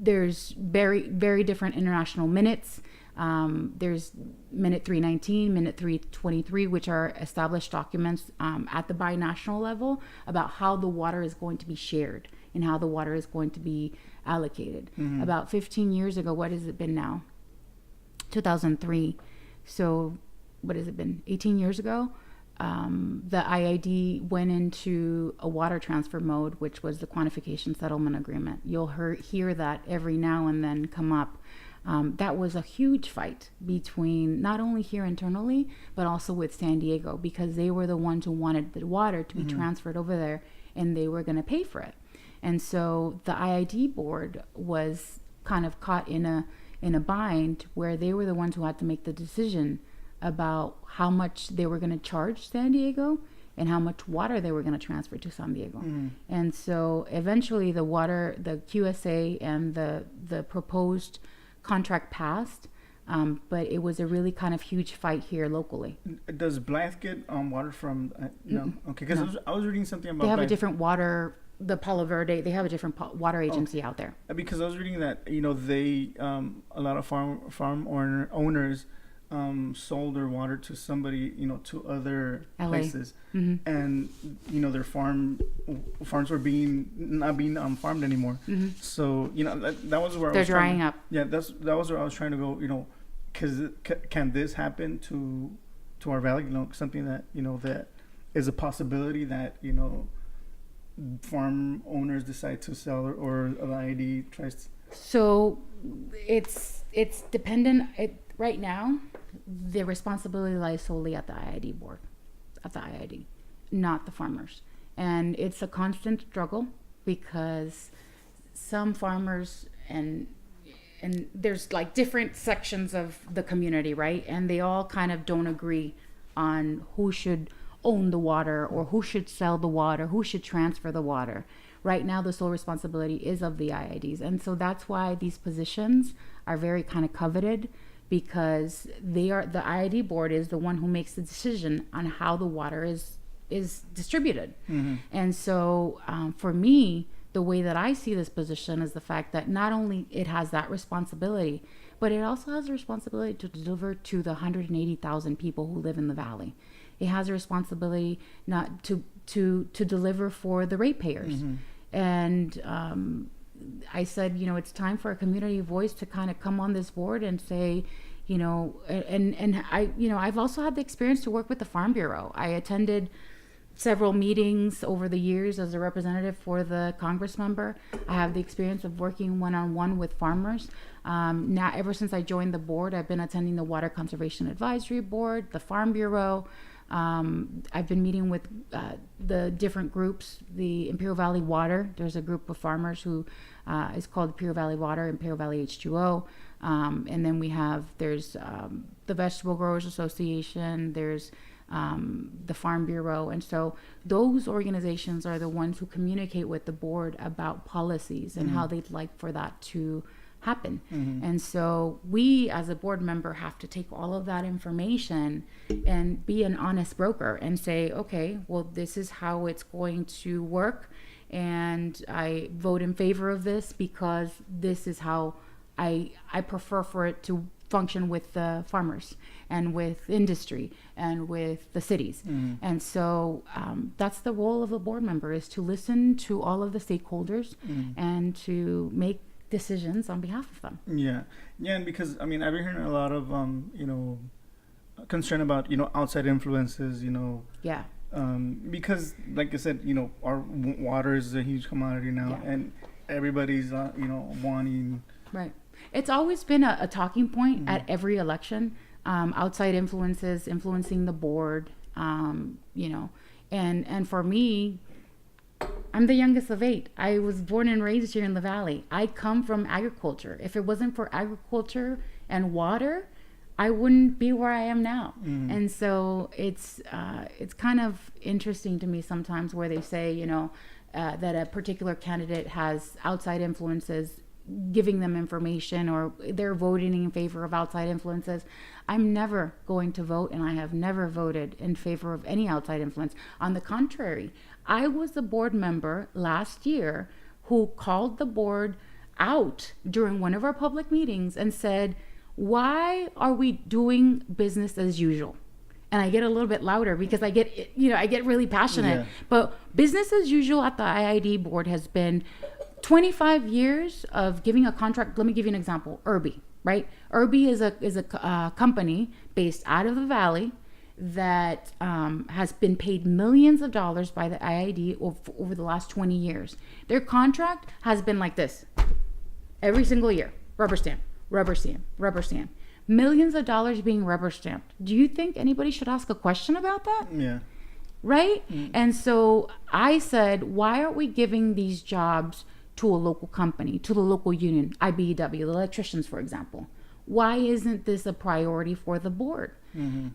there's very, very different international minutes. There's minute 319, minute 323, which are established documents at the binational level about how the water is going to be shared and how the water is going to be allocated. About 15 years ago, what has it been now? 2003. So what has it been? 18 years ago? The IID went into a water transfer mode, which was the quantification settlement agreement. You'll hear that every now and then come up. That was a huge fight between not only here internally, but also with San Diego, because they were the ones who wanted the water to be transferred over there, and they were going to pay for it. And so the IID board was kind of caught in a bind where they were the ones who had to make the decision about how much they were going to charge San Diego and how much water they were going to transfer to San Diego. And so eventually the QSA and the proposed contract passed, but it was a really kind of huge fight here locally. Does Blythe get water from, no? Okay, because I was reading something about They have Blythe. a different water, the Palo Verde, they have a different water agency out there. Because I was reading that, they, a lot of farm owners sold their water to somebody, to other LA. places, and their farms were not being farmed anymore. So that was where they're drying up. Yeah, that was where I was trying to go. Because can this happen to our valley? Something that that is a possibility that farm owners decide to sell, or an IID tries to. So it's dependent. Right now, the responsibility lies solely at the IID board, at the IID, not the farmers. And it's a constant struggle because some farmers and there's like different sections of the community, right? And they all kind of don't agree on who should own the water or who should sell the water, who should transfer the water. Right now, the sole responsibility is of the IIDs. And so that's why these positions are very kind of coveted, because the IID board is the one who makes the decision on how the water is distributed. And so for me, the way that I see this position is the fact that not only it has that responsibility, but it also has a responsibility to deliver to the 180,000 people who live in the valley. It has a responsibility not to deliver for the ratepayers. And I said, it's time for a community voice to kind of come on this board and say, and I, I've also had the experience to work with the Farm Bureau. I attended several meetings over the years as a representative for the Congress member. I have the experience of working one-on-one with farmers. Now, ever since I joined the board, I've been attending the Water Conservation Advisory Board, the Farm Bureau. I've been meeting with the different groups, the Imperial Valley Water. There's a group of farmers who is called Imperial Valley Water, Imperial Valley H2O. And then there's the Vegetable Growers Association, there's the Farm Bureau. And so those organizations are the ones who communicate with the board about policies and how they'd like for that to happen. And so we as a board member have to take all of that information and be an honest broker and say, okay, well, this is how it's going to work, and I vote in favor of this because this is how I prefer for it to function with the farmers and with industry and with the cities. And so that's the role of a board member, is to listen to all of the stakeholders and to make decisions on behalf of them. Yeah, and because I've been hearing a lot of concern about outside influences. Yeah. Because like I said, our water is a huge commodity now, and everybody's wanting. Right. It's always been a talking point at every election. Outside influences influencing the board. And for me, I'm the youngest of 8. I was born and raised here in the Valley. I come from agriculture. If it wasn't for agriculture and water, I wouldn't be where I am now. And so it's kind of interesting to me sometimes where they say, that a particular candidate has outside influences giving them information, or they're voting in favor of outside influences. I'm never going to vote, and I have never voted in favor of any outside influence. On the contrary, I was a board member last year who called the board out during one of our public meetings and said, why are we doing business as usual? And I get a little bit louder because I get really passionate. Yeah. But business as usual at the IID board has been 25 years of giving a contract. Let me give you an example. Irby, right? Irby is a company based out of the Valley that has been paid millions of dollars by the IID over the last 20 years. Their contract has been like this every single year. Rubber stamp, rubber stamp, rubber stamp. Millions of dollars being rubber stamped. Do you think anybody should ask a question about that? Yeah. Right? And so I said, why aren't we giving these jobs to a local company, to the local union, IBEW, the electricians, for example? Why isn't this a priority for the board?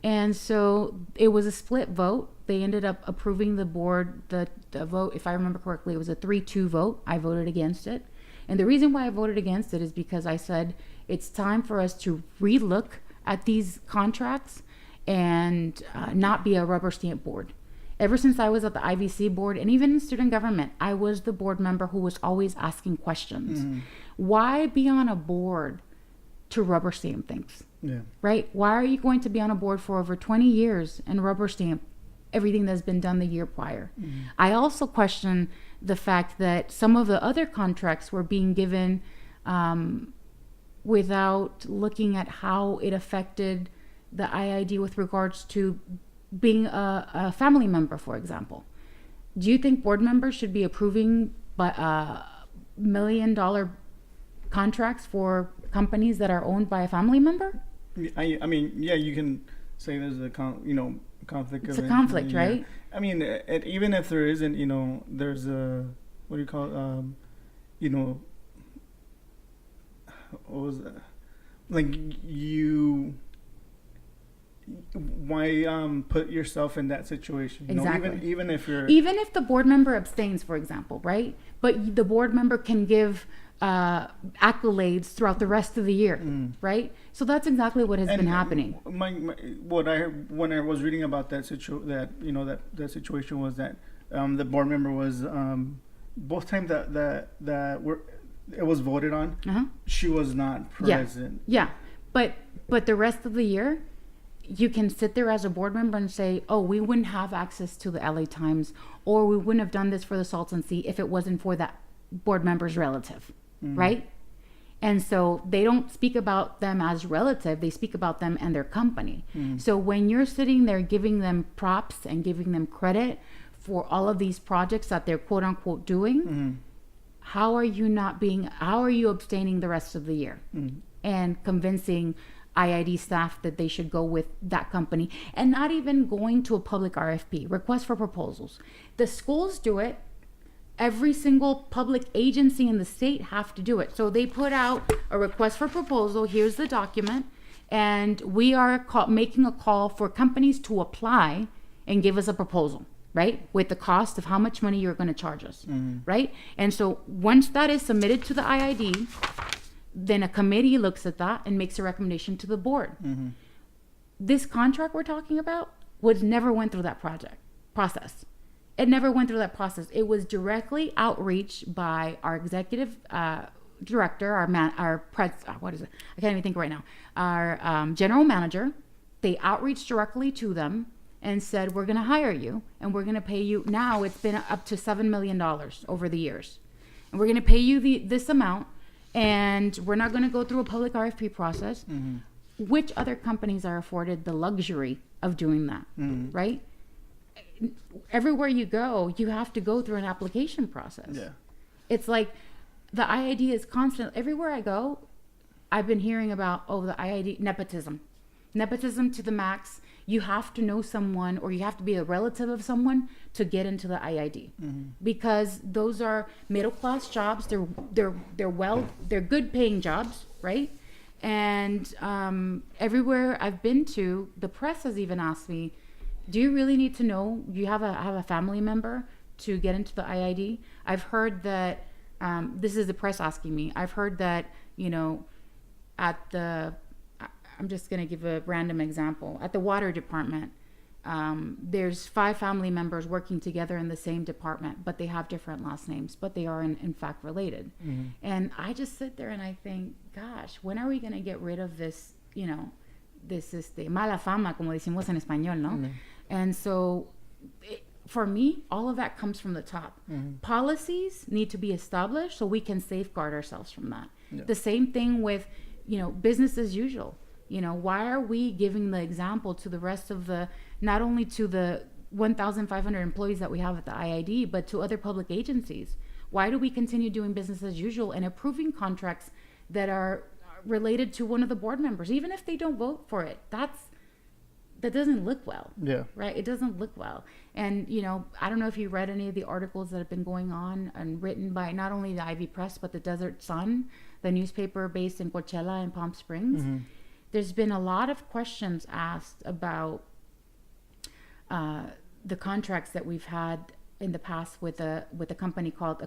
And so it was a split vote. They ended up approving the board, the vote, if I remember correctly, it was a 3-2 vote. I voted against it. And the reason why I voted against it is because I said it's time for us to relook at these contracts and not be a rubber stamp board. Ever since I was at the IVC board and even in student government, I was the board member who was always asking questions. Why be on a board to rubber stamp things? Yeah. Right? Why are you going to be on a board for over 20 years and rubber stamp everything that's been done the year prior? I also question the fact that some of the other contracts were being given without looking at how it affected the IID with regards to being a family member, for example. Do you think board members should be approving $1 million contracts for companies that are owned by a family member? I mean, yeah, you can say there's a conflict. It's a conflict, right? I mean, even if there isn't, there's a, what do you call it? What was that? Like why put yourself in that situation? Exactly. Even if the board member abstains, for example, right? But the board member can give accolades throughout the rest of the year, right? So that's exactly what has been happening. What I heard when I was reading about that situation was that the board member was both times that it was voted on, she was not present. Yeah. But the rest of the year, you can sit there as a board member and say, oh, we wouldn't have access to the LA Times, or we wouldn't have done this for the Salton Sea if it wasn't for that board member's relative, right? And so they don't speak about them as relative, they speak about them and their company. So when you're sitting there giving them props and giving them credit for all of these projects that they're quote unquote doing, how are you abstaining the rest of the year and convincing IID staff that they should go with that company, and not even going to a public RFP, request for proposals? The schools do it. every single public agency in the state have to do it. So they put out a request for proposal. Here's the document. And we are making a call for companies to apply and give us a proposal, right? With the cost of how much money you're going to charge us, right? And so once that is submitted to the IID, then a committee looks at that and makes a recommendation to the board. This contract we're talking about never went through that process. It never went through that process. It was directly outreach by our executive director, what is it? I can't even think right now. Our general manager. They outreached directly to them and said, we're going to hire you and we're going to pay you. Now it's been up to $7 million over the years. And we're going to pay you this amount, and we're not going to go through a public RFP process. Which other companies are afforded the luxury of doing that, right? Everywhere you go, you have to go through an application process. Yeah. It's like the IID is constant. Everywhere I go, I've been hearing about, the IID, nepotism to the max. You have to know someone, or you have to be a relative of someone to get into the IID, because those are middle class jobs. They're good paying jobs, right? And everywhere I've been to, the press has even asked me, do you really need to know? You have a family member to get into the IID? I've heard that, this is the press asking me, I've heard that, I'm just going to give a random example. At the water department, there's 5 family members working together in the same department, but they have different last names, but they are in fact related. And I just sit there and I think, gosh, when are we going to get rid of this, this mala fama, como decimos en español, no? And so for me, all of that comes from the top. Policies need to be established so we can safeguard ourselves from that. The same thing with, business as usual. Why are we giving the example to the rest of not only to the 1,500 employees that we have at the IID, but to other public agencies? Why do we continue doing business as usual and approving contracts that are related to one of the board members, even if they don't vote for it? That doesn't look well. Yeah. Right? It doesn't look well. And, I don't know if you read any of the articles that have been going on and written by not only the Ivy Press, but the Desert Sun, the newspaper based in Coachella and Palm Springs. There's been a lot of questions asked about the contracts that we've had in the past with a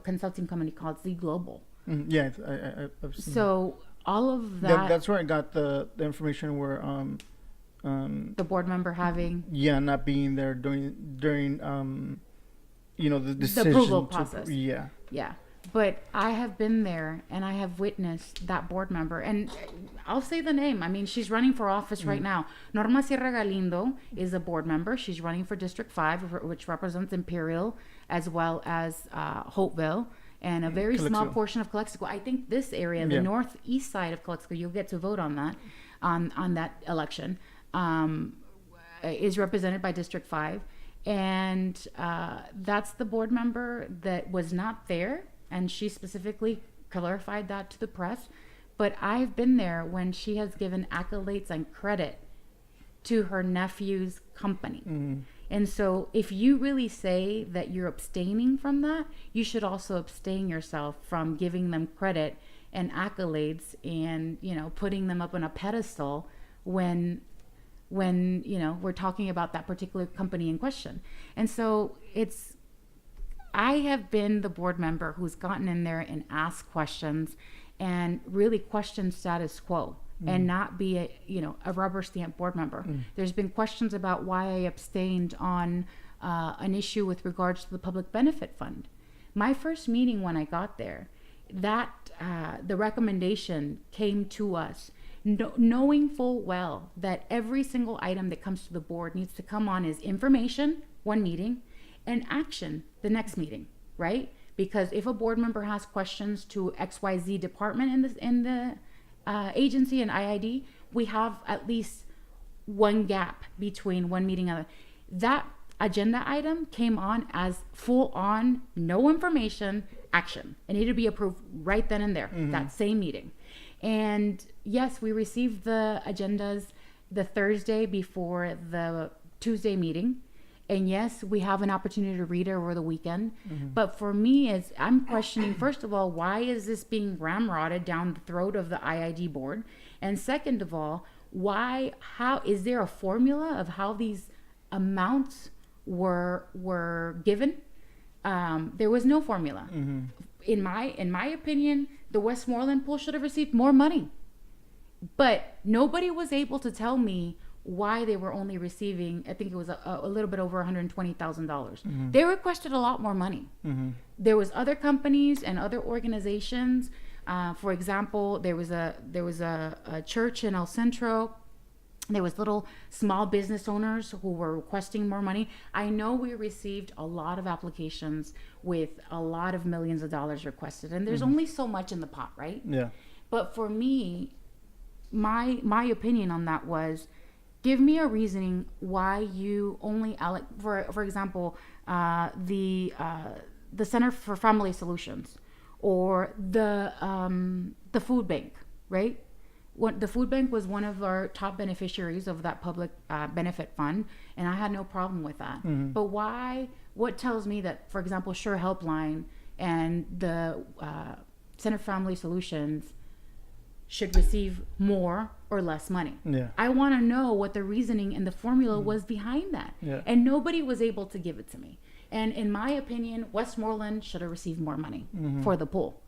consulting company called Z Global. Yeah, I've seen so all of that. That's where I got the information where the board member having not being there during the decision, the approval process. Yeah. But I have been there and I have witnessed that board member, and I'll say the name. I mean, she's running for office right now. Norma Sierra Galindo is a board member. She's running for District 5, which represents Imperial as well as Hopeville and a very small portion of Calexico. I think this area, the northeast side of Calexico, you'll get to vote on that, on that election, is represented by District 5. And that's the board member that was not there. And she specifically clarified that to the press. But I've been there when she has given accolades and credit to her nephew's company. And so if you really say that you're abstaining from that, you should also abstain yourself from giving them credit and accolades and, putting them up on a pedestal when we're talking about that particular company in question. And so I have been the board member who's gotten in there and asked questions and really questioned status quo and not be a rubber stamp board member. There's been questions about why I abstained on an issue with regards to the public benefit fund. My first meeting when I got there, the recommendation came to us knowing full well that every single item that comes to the board needs to come on as information, one meeting, and action the next meeting, right? Because if a board member has questions to XYZ department in the agency and IID, we have at least one gap between one meeting and another. That agenda item came on as full on, no information, action. It needed to be approved right then and there, that same meeting. And yes, we received the agendas the Thursday before the Tuesday meeting. And yes, we have an opportunity to read it over the weekend. But for me, I'm questioning, first of all, why is this being ramrodded down the throat of the IID board? And second of all, how is there a formula of how these amounts were given? There was no formula. In my opinion, the Westmoreland pool should have received more money, but nobody was able to tell me why they were only receiving, I think it was a little bit over $120,000. They requested a lot more money. There was other companies and other organizations. For example, there was a church in El Centro. There was little small business owners who were requesting more money. I know we received a lot of applications with a lot of millions of dollars requested, and there's only so much in the pot, right? Yeah. But for me, my opinion on that was, give me a reasoning why you only for example, the Center for Family Solutions, or the food bank, right? The food bank was one of our top beneficiaries of that public benefit fund, and I had no problem with that. But what tells me that, for example, Sure Helpline and the Center for Family Solutions should receive more or less money? Yeah. I want to know what the reasoning and the formula was behind that. Yeah. And nobody was able to give it to me. And in my opinion, Westmoreland should have received more money for the pool.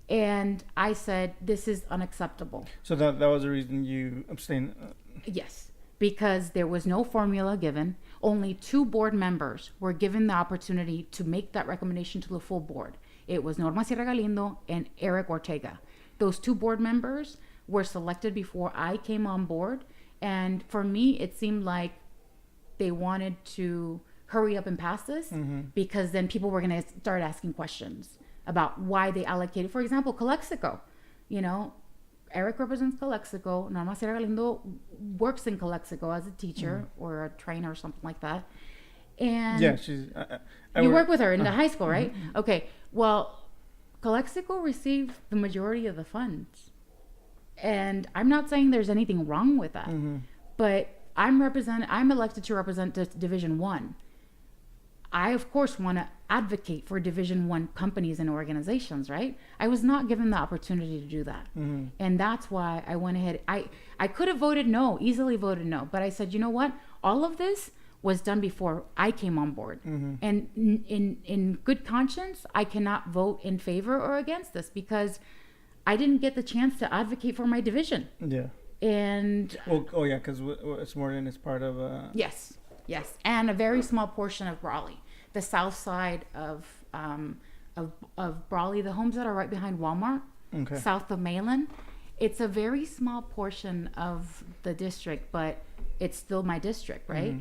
And I said, this is unacceptable. So that was the reason you abstained? Yes, because there was no formula given. Only 2 board members were given the opportunity to make that recommendation to the full board. It was Norma Sierra Galindo and Eric Ortega. Those 2 board members were selected before I came on board. And for me, it seemed like they wanted to hurry up and pass this, because then people were going to start asking questions about why they allocated. For example, Calexico. Eric represents Calexico. Norma Sierra Galindo works in Calexico as a teacher or a trainer or something like that. And yeah, she's. You work with her in the high school, right? Okay. Well, Calexico received the majority of the funds, and I'm not saying there's anything wrong with that, but I'm elected to represent Division 1. I, of course, want to advocate for Division 1 companies and organizations, right? I was not given the opportunity to do that. And that's why I went ahead. I could have voted no, easily voted no. But I said, you know what? All of this was done before I came on board. And in good conscience, I cannot vote in favor or against this, because I didn't get the chance to advocate for my division. Yeah. And... because Westmoreland is part of... Yes. And a very small portion of Brawley. The south side of Brawley, the homes that are right behind Walmart, south of Malin. It's a very small portion of the district, but it's still my district, right?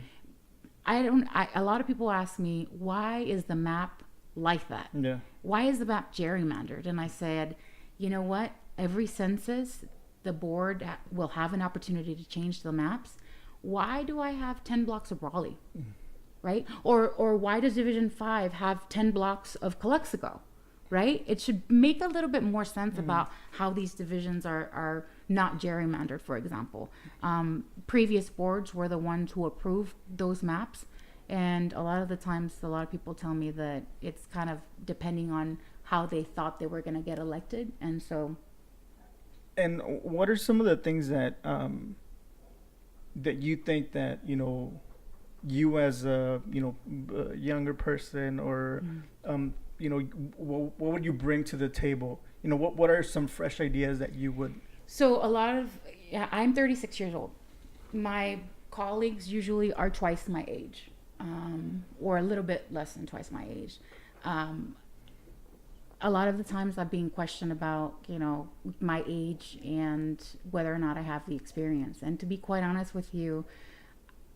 A lot of people ask me, why is the map like that? Yeah. Why is the map gerrymandered? And I said, you know what? Every census, the board will have an opportunity to change the maps. Why do I have 10 blocks of Raleigh? Right? Or why does Division 5 have 10 blocks of Calexico? Right? It should make a little bit more sense about how these divisions are not gerrymandered, for example. Previous boards were the ones who approved those maps. And a lot of the times, a lot of people tell me that it's kind of depending on how they thought they were going to get elected. And so... And what are some of the things that that you think that, you as a, younger person, or, what would you bring to the table? What are some fresh ideas that you would... So I'm 36 years old. My colleagues usually are twice my age, or a little bit less than twice my age. A lot of the times I'm being questioned about, my age and whether or not I have the experience. And to be quite honest with you,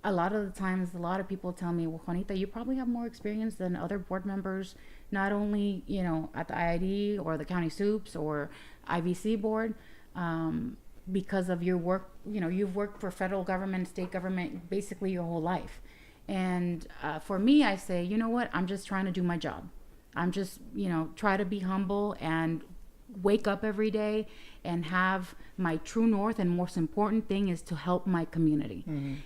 a lot of the times, a lot of people tell me, well, Juanita, you probably have more experience than other board members, not only, at the IID or the county soups or IVC board, because of your work. You've worked for federal government, state government, basically your whole life. And for me, I say, you know what? I'm just trying to do my job. I'm just, try to be humble and wake up every day and have my true north, and most important thing is to help my community.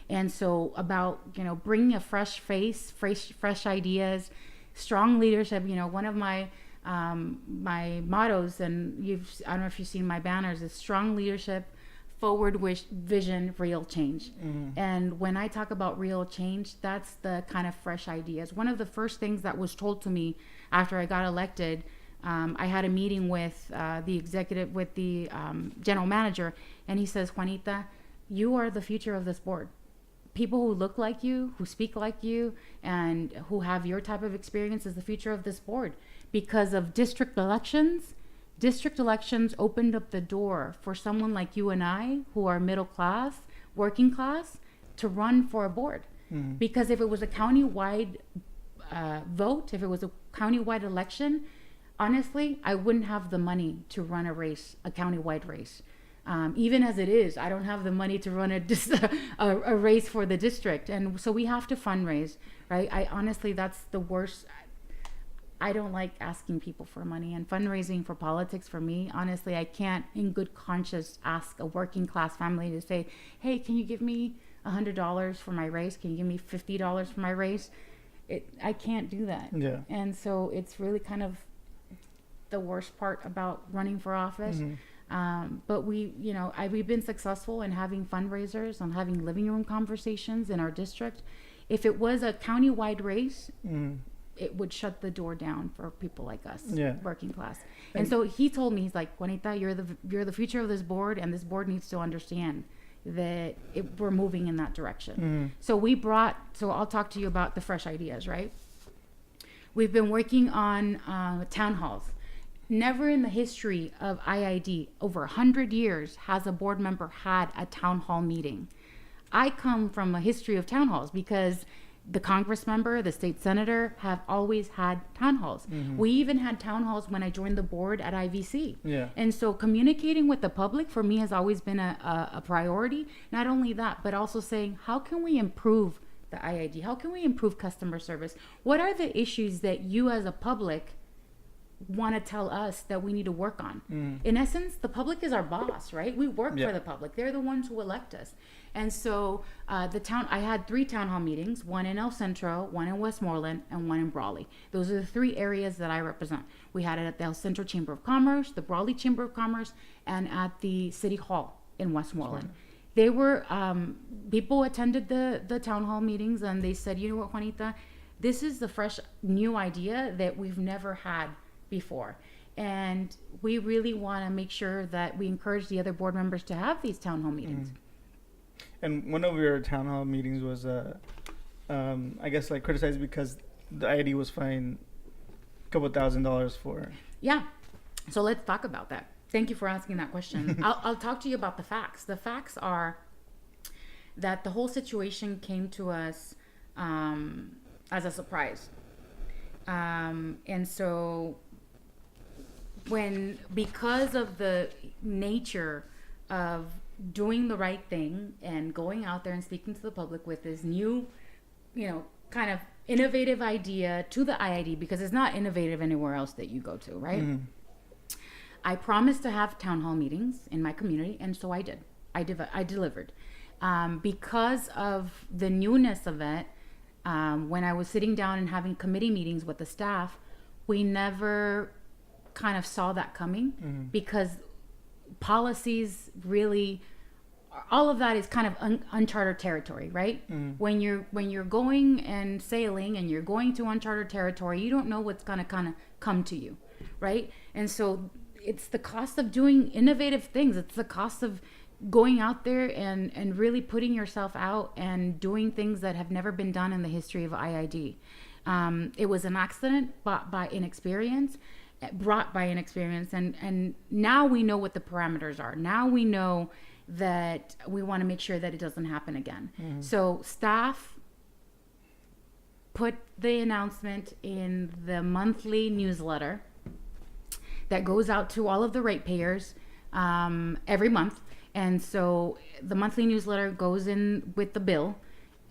And so about, bringing a fresh face, fresh ideas, strong leadership. One of my my mottos, and I don't know if you've seen my banners, is strong leadership, forward vision, real change. And when I talk about real change, that's the kind of fresh ideas. One of the first things that was told to me after I got elected, I had a meeting with the general manager, and he says, Juanita, you are the future of this board. People who look like you, who speak like you, and who have your type of experience is the future of this board. Because of district elections opened up the door for someone like you and I, who are middle class, working class, to run for a board. Because if it was a county-wide vote, if it was a county-wide election, honestly, I wouldn't have the money to run a county-wide race. Even as it is, I don't have the money to run a race for the district. And so we have to fundraise, right? Honestly, that's the worst. I don't like asking people for money, and fundraising for politics, for me, honestly, I can't in good conscience ask a working class family to say, hey, can you give me $100 for my race? Can you give me $50 for my race? I can't do that. Yeah. And so it's really kind of the worst part about running for office. But we've been successful in having fundraisers, on having living room conversations in our district. If it was a county-wide race, it would shut the door down for people like us, working class. And so he told me, he's like, Juanita, you're the future of this board, and this board needs to understand that we're moving in that direction. So I'll talk to you about the fresh ideas, right? We've been working on town halls. Never in the history of IID, over 100 years, has a board member had a town hall meeting. I come from a history of town halls because the Congress member, the state senator have always had town halls. We even had town halls when I joined the board at IVC. And so communicating with the public for me has always been a priority. Not only that, but also saying, how can we improve the IID? How can we improve customer service? What are the issues that you as a public want to tell us that we need to work on? In essence, the public is our boss, right? We work for the public. They're the ones who elect us. And so I had 3 town hall meetings, one in El Centro, one in Westmoreland, and one in Brawley. Those are the 3 areas that I represent. We had it at the El Centro Chamber of Commerce, the Brawley Chamber of Commerce, and at the City Hall in Westmoreland. They were, people attended the town hall meetings, and they said, you know what, Juanita, this is the fresh new idea that we've never had before. And we really want to make sure that we encourage the other board members to have these town hall meetings. And one of your town hall meetings was, I guess, like criticized because the IID was fined a couple $1,000s for. Yeah. So let's talk about that. Thank you for asking that question. I'll talk to you about the facts. The facts are that the whole situation came to us as a surprise. And so because of the nature of doing the right thing and going out there and speaking to the public with this new, kind of innovative idea to the IID, because it's not innovative anywhere else that you go to, right? I promised to have town hall meetings in my community, and so I did. I delivered. Because of the newness of it, when I was sitting down and having committee meetings with the staff, we never kind of saw that coming, because policies really, all of that is kind of uncharted territory, right? When you're going and sailing and you're going to uncharted territory, you don't know what's going to kind of come to you, right? And so it's the cost of doing innovative things. It's the cost of going out there and really putting yourself out and doing things that have never been done in the history of IID. It was an accident brought by inexperience, and now we know what the parameters are. Now we know that we want to make sure that it doesn't happen again. So staff put the announcement in the monthly newsletter that goes out to all of the ratepayers every month. And so the monthly newsletter goes in with the bill,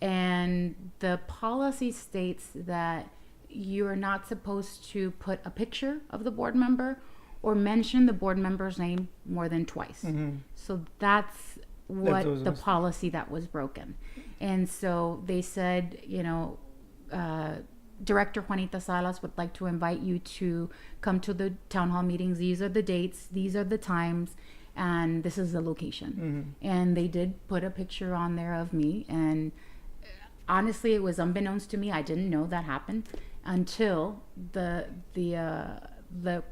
and the policy states that you're not supposed to put a picture of the board member or mention the board member's name more than twice. So that's what the policy that was broken. And so they said, Director Juanita Salas would like to invite you to come to the town hall meetings. These are the dates, these are the times, and this is the location. And they did put a picture on there of me, and honestly, it was unbeknownst to me. I didn't know that happened until the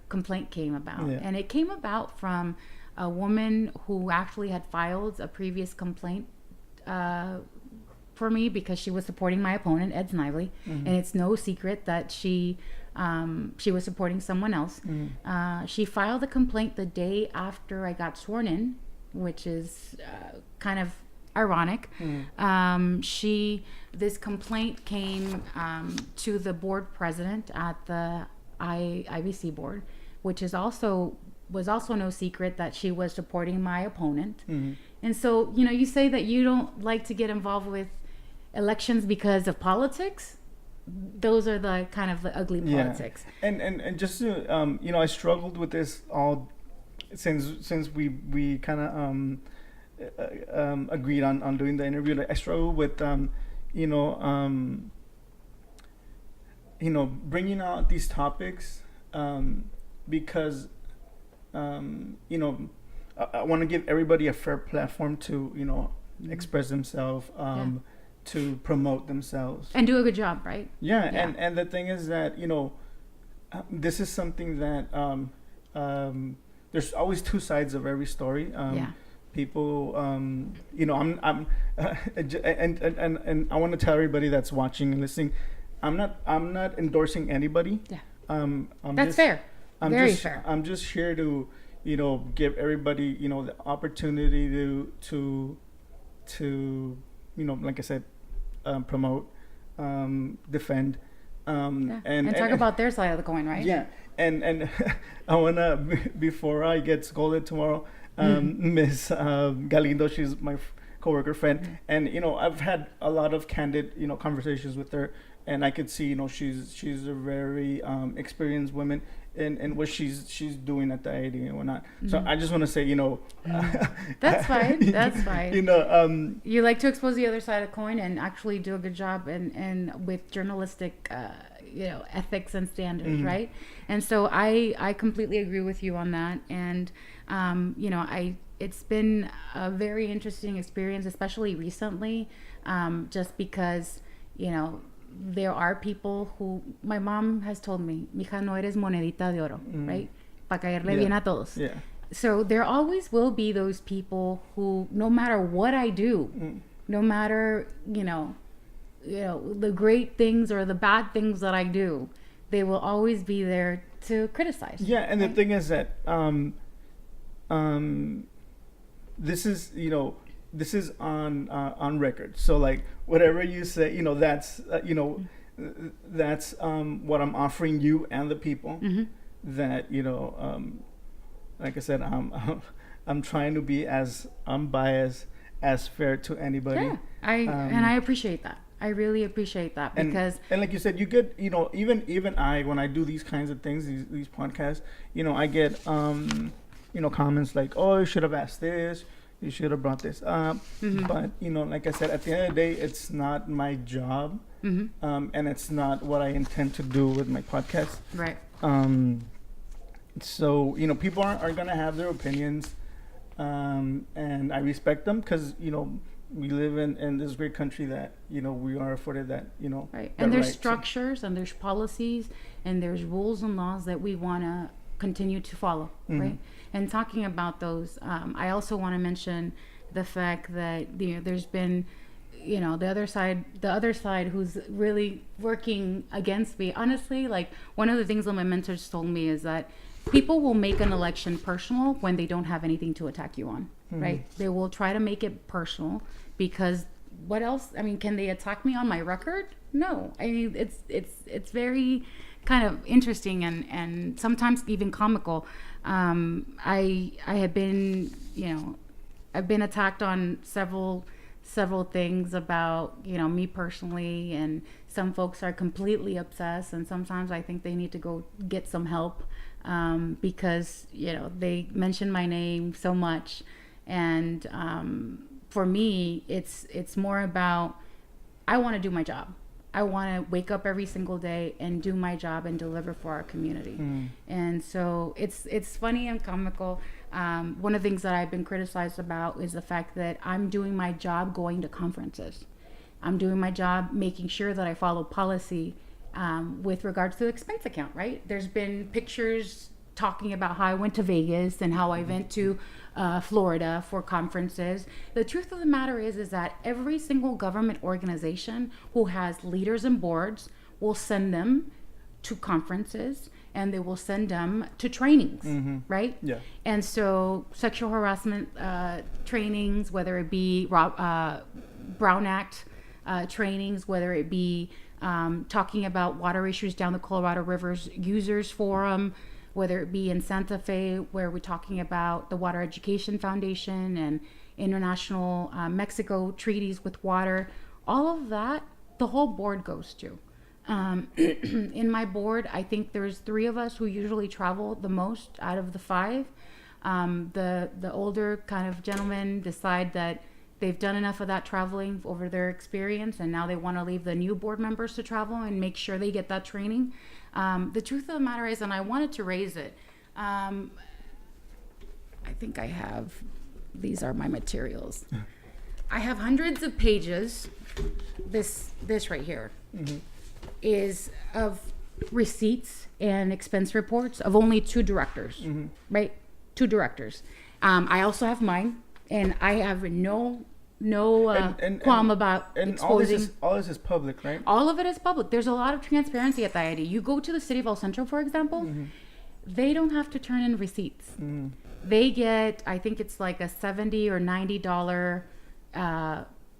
complaint came about. And it came about from a woman who actually had filed a previous complaint for me because she was supporting my opponent, Ed Snively. And it's no secret that she was supporting someone else. She filed a complaint the day after I got sworn in, which is kind of ironic. This complaint came to the board president at the IBC board, which was also no secret that she was supporting my opponent. And so, you say that you don't like to get involved with elections because of politics. Those are the kind of the ugly politics. And just to, I struggled with this all since we kind of agreed on doing the interview. Like, I struggled with bringing out these topics because I want to give everybody a fair platform to express themselves, to promote themselves and do a good job, right? And the thing is that this is something that there's always two sides of every story. People, I'm and I want to tell everybody that's watching and listening, I'm not endorsing anybody. That's fair. Very fair. I'm just here to give everybody the opportunity to like I said, promote, defend, and talk about their side of the coin, right? And I wanna, before I get scolded tomorrow, Miss Galindo, she's my coworker friend, and I've had a lot of candid conversations with her, and I could see she's a very experienced woman in what she's doing at the IAD and whatnot. So I just want to say that's fine. You like to expose the other side of the coin and actually do a good job and with journalistic ethics and standards, right? And so I completely agree with you on that. And it's been a very interesting experience, especially recently, just because there are people who, my mom has told me, mija, no eres monedita de oro, right? Pa caerle bien a todos. So there always will be those people who, no matter what I do, no matter the great things or the bad things that I do, they will always be there to criticize. And the thing is that this is on record. So like whatever you say, that's that's what I'm offering you and the people. That like I said, I'm trying to be as unbiased, as fair to anybody. I appreciate that. I really appreciate that because and like you said, you get even I, when I do these kinds of things, these podcasts, I get comments like, oh, you should have asked this, you should have brought this up. But like I said, at the end of the day, it's not my job, and it's not what I intend to do with my podcast, right? So people are gonna have their opinions, and I respect them because we live in this great country that we are afforded that right. And there's structures and there's policies and there's rules and laws that we want to continue to follow, right? And talking about those, I also want to mention the fact that there's been the other side who's really working against me. Honestly, like one of the things that my mentors told me is that people will make an election personal when they don't have anything to attack you on, right? They will try to make it personal because what else? I mean, can they attack me on my record? No. I mean, it's very kind of interesting and sometimes even comical. I have been, I've been attacked on several things about, me personally, and some folks are completely obsessed, and sometimes I think they need to go get some help. because, they mention my name so much. And for me, it's more about, I want to do my job. I want to wake up every single day and do my job and deliver for our community. And so it's funny and comical. One of the things that I've been criticized about is the fact that I'm doing my job going to conferences. I'm doing my job making sure that I follow policy with regards to the expense account, right? There's been pictures talking about how I went to Vegas and how I went to Florida for conferences. The truth of the matter is that every single government organization who has leaders and boards will send them to conferences, and they will send them to trainings, right? Yeah. And so sexual harassment trainings, whether it be Brown Act trainings, whether it be talking about water issues down the Colorado River's Users Forum, whether it be in Santa Fe, where we're talking about the Water Education Foundation and international Mexico treaties with water, all of that, the whole board goes to. In my board, I think there's 3 of us who usually travel the most out of the 5. The older kind of gentlemen decide that they've done enough of that traveling over their experience, and now they want to leave the new board members to travel and make sure they get that training. The truth of the matter is, and I wanted to raise it, I think I have, these are my materials. I have hundreds of pages. This right here is of receipts and expense reports of only 2 directors, right? 2 directors. I also have mine, and I have no qualm about exposing. All this is public, right? All of it is public. There's a lot of transparency at the ID. You go to the city of El Centro, for example, they don't have to turn in receipts. They get, I think it's like a $70 or $90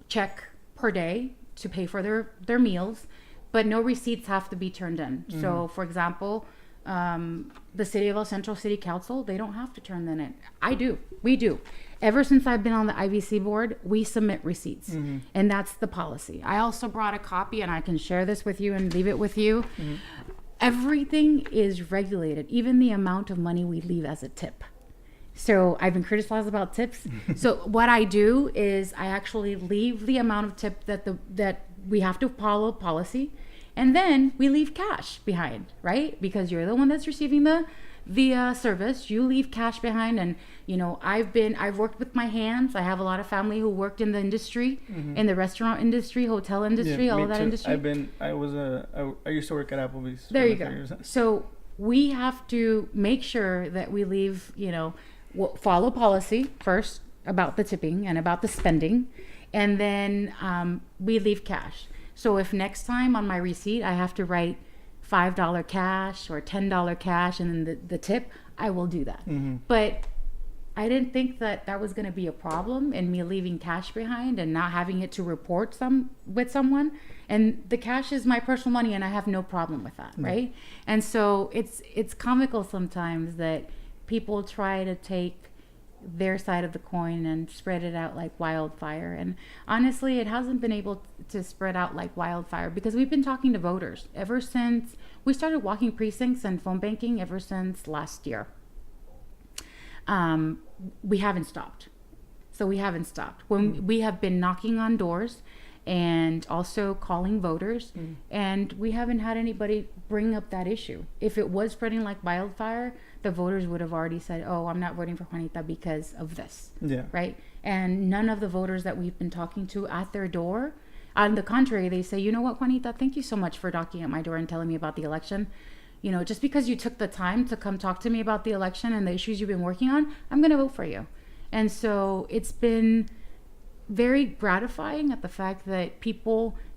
check per day to pay for their meals, but no receipts have to be turned in. So, for example, the city of El Centro City Council, they don't have to turn them in. I do. We do. Ever since I've been on the IBC board, we submit receipts, and that's the policy. I also brought a copy, and I can share this with you and leave it with you. Everything is regulated, even the amount of money we leave as a tip. So I've been criticized about tips. So what I do is I actually leave the amount of tip that we have to follow policy, and then we leave cash behind, right? Because you're the one that's receiving the service. You leave cash behind, and I've worked with my hands. I have a lot of family who worked in the industry, in the restaurant industry, hotel industry, all of that too. Industry. I used to work at Applebee's. There you go. So we have to make sure that we leave, follow policy first about the tipping and about the spending, and then we leave cash. So if next time on my receipt I have to write $5 cash or $10 cash and then the tip, I will do that. But I didn't think that was going to be a problem in me leaving cash behind and not having it to report with someone. And the cash is my personal money, and I have no problem with that, right? And so it's comical sometimes that people try to take their side of the coin and spread it out like wildfire. And honestly, it hasn't been able to spread out like wildfire because we've been talking to voters ever since we started walking precincts and phone banking ever since last year. We haven't stopped. So we haven't stopped. When we have been knocking on doors and also calling voters, and we haven't had anybody bring up that issue. If it was spreading like wildfire, the voters would have already said, oh, I'm not voting for Juanita because of this, right? And none of the voters that we've been talking to at their door, on the contrary, they say, you know what, Juanita, thank you so much for knocking at my door and telling me about the election. Just because you took the time to come talk to me about the election and the issues you've been working on, I'm going to vote for you. And so it's been very gratifying at the fact that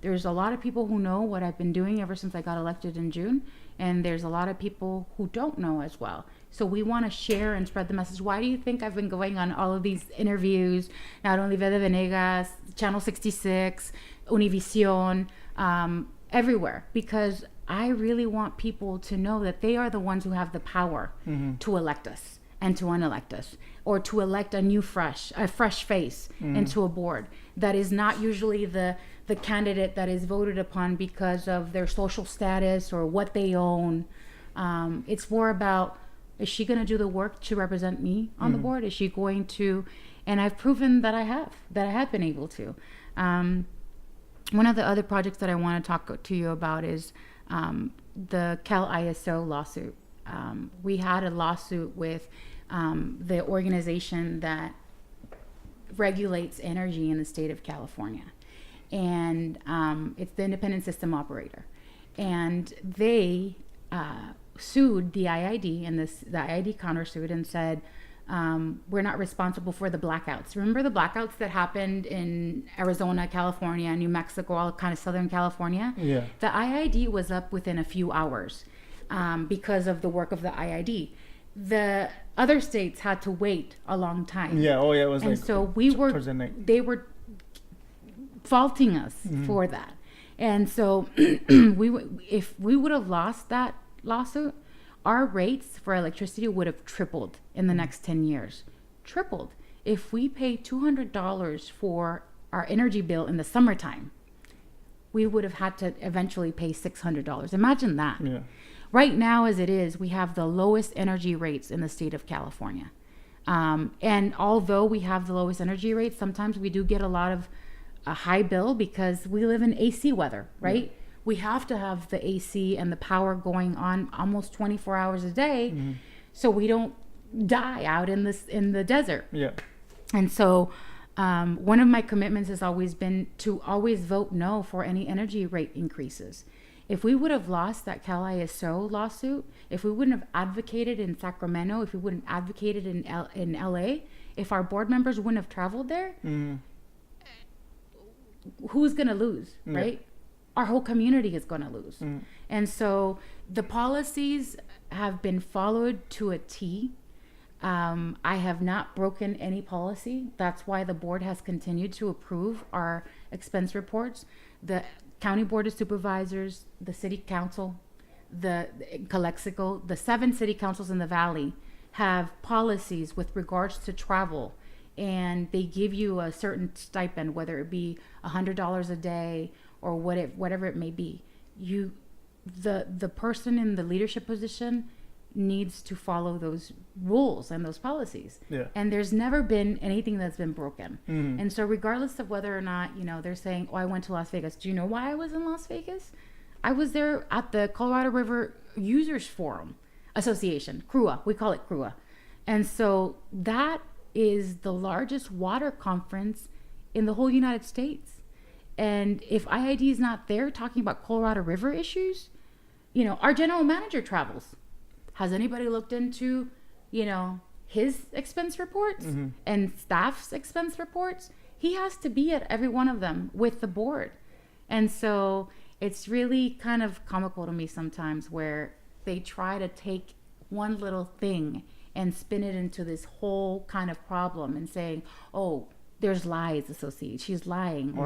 there's a lot of people who know what I've been doing ever since I got elected in June, and there's a lot of people who don't know as well. So we want to share and spread the message. Why do you think I've been going on all of these interviews, not only Vede Venegas, Channel 66, Univision, everywhere? Because I really want people to know that they are the ones who have the power to elect us and to unelect us, or to elect a fresh face into a board that is not usually the candidate that is voted upon because of their social status or what they own. It's more about Is she going to do the work to represent me on the board? Is she going to, and I've proven that I have been able to. One of the other projects that I want to talk to you about is the Cal ISO lawsuit. We had a lawsuit with the organization that regulates energy in the state of California. And it's the independent system operator. And they sued the IID, and the IID countersued and said, we're not responsible for the blackouts. Remember the blackouts that happened in Arizona, California, New Mexico, all kind of Southern California? Yeah. The IID was up within a few hours because of the work of the IID. The other states had to wait a long time. Yeah. Oh, yeah. It was and like. So they were faulting us for that. And so if we would have lost that lawsuit, our rates for electricity would have tripled in the next 10 years. Tripled. If we pay $200 for our energy bill in the summertime, we would have had to eventually pay $600. Imagine that. Yeah. Right now, as it is, we have the lowest energy rates in the state of California. And although we have the lowest energy rates, sometimes we do get a lot of a high bill because we live in AC weather, right? Yeah. We have to have the AC and the power going on almost 24 hours a day, so we don't die out in the desert. Yeah. And so one of my commitments has always been to always vote no for any energy rate increases. If we would have lost that Cal ISO lawsuit, if we wouldn't have advocated in Sacramento, if we wouldn't have advocated in LA, if our board members wouldn't have traveled there, who's going to lose, right? Our whole community is going to lose. And so the policies have been followed to a T. I have not broken any policy. That's why the board has continued to approve our expense reports. The County Board of Supervisors, the City Council, the Calexico, the 7 city councils in the Valley have policies with regards to travel, and they give you a certain stipend, whether it be $100 a day or whatever it may be. The person in the leadership position needs to follow those rules and those policies. Yeah. And there's never been anything that's been broken. And so regardless of whether or not, they're saying, oh, I went to Las Vegas. Do you know why I was in Las Vegas? I was there at the Colorado River Users Forum Association, CRUA. We call it CRUA. And so that is the largest water conference in the whole United States. And if IID is not there talking about Colorado River issues, our general manager travels. Has anybody looked into, his expense reports and staff's expense reports? He has to be at every one of them with the board. And so it's really kind of comical to me sometimes where they try to take one little thing and spin it into this whole kind of problem and saying, oh, there's lies associated. She's lying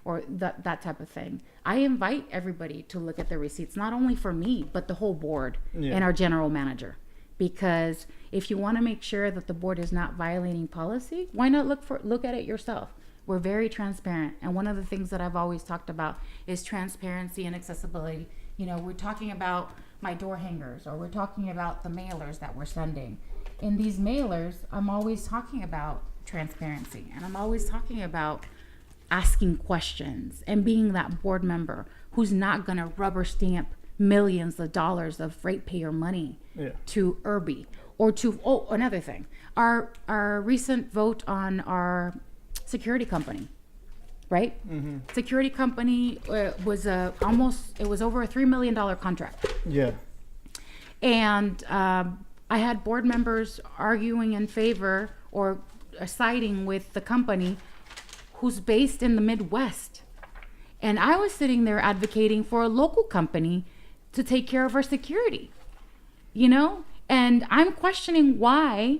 or that type of thing. I invite everybody to look at the receipts, not only for me, but the whole board and our general manager. Because if you want to make sure that the board is not violating policy, why not look at it yourself? We're very transparent. And one of the things that I've always talked about is transparency and accessibility. We're talking about my door hangers, or we're talking about the mailers that we're sending. In these mailers, I'm always talking about transparency, and I'm always talking about asking questions and being that board member who's not going to rubber stamp millions of dollars of ratepayer money to Irby or to another thing, our recent vote on our security company, right? Security company was over a $3 million contract. And I had board members arguing in favor or siding with the company who's based in the Midwest. And I was sitting there advocating for a local company to take care of our security, and I'm questioning why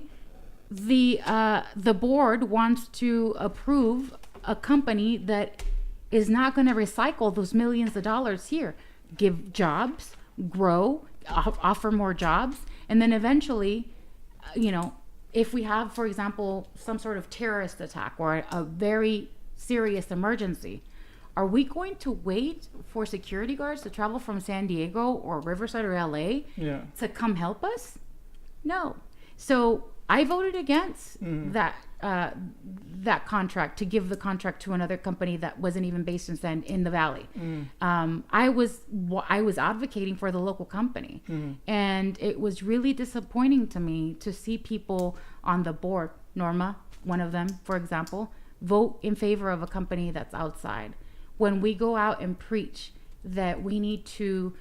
the board wants to approve a company that is not going to recycle those millions of dollars here, give jobs, grow, offer more jobs, and then eventually, if we have, for example, some sort of terrorist attack or a very serious emergency, are we going to wait for security guards to travel from San Diego or Riverside or LA to come help us? No. So I voted against that contract, to give the contract to another company that wasn't even based in the valley. I was advocating for the local company, and it was really disappointing to me to see people on the board, Norma, one of them, for example, vote in favor of a company that's outside, when we go out and preach that we need to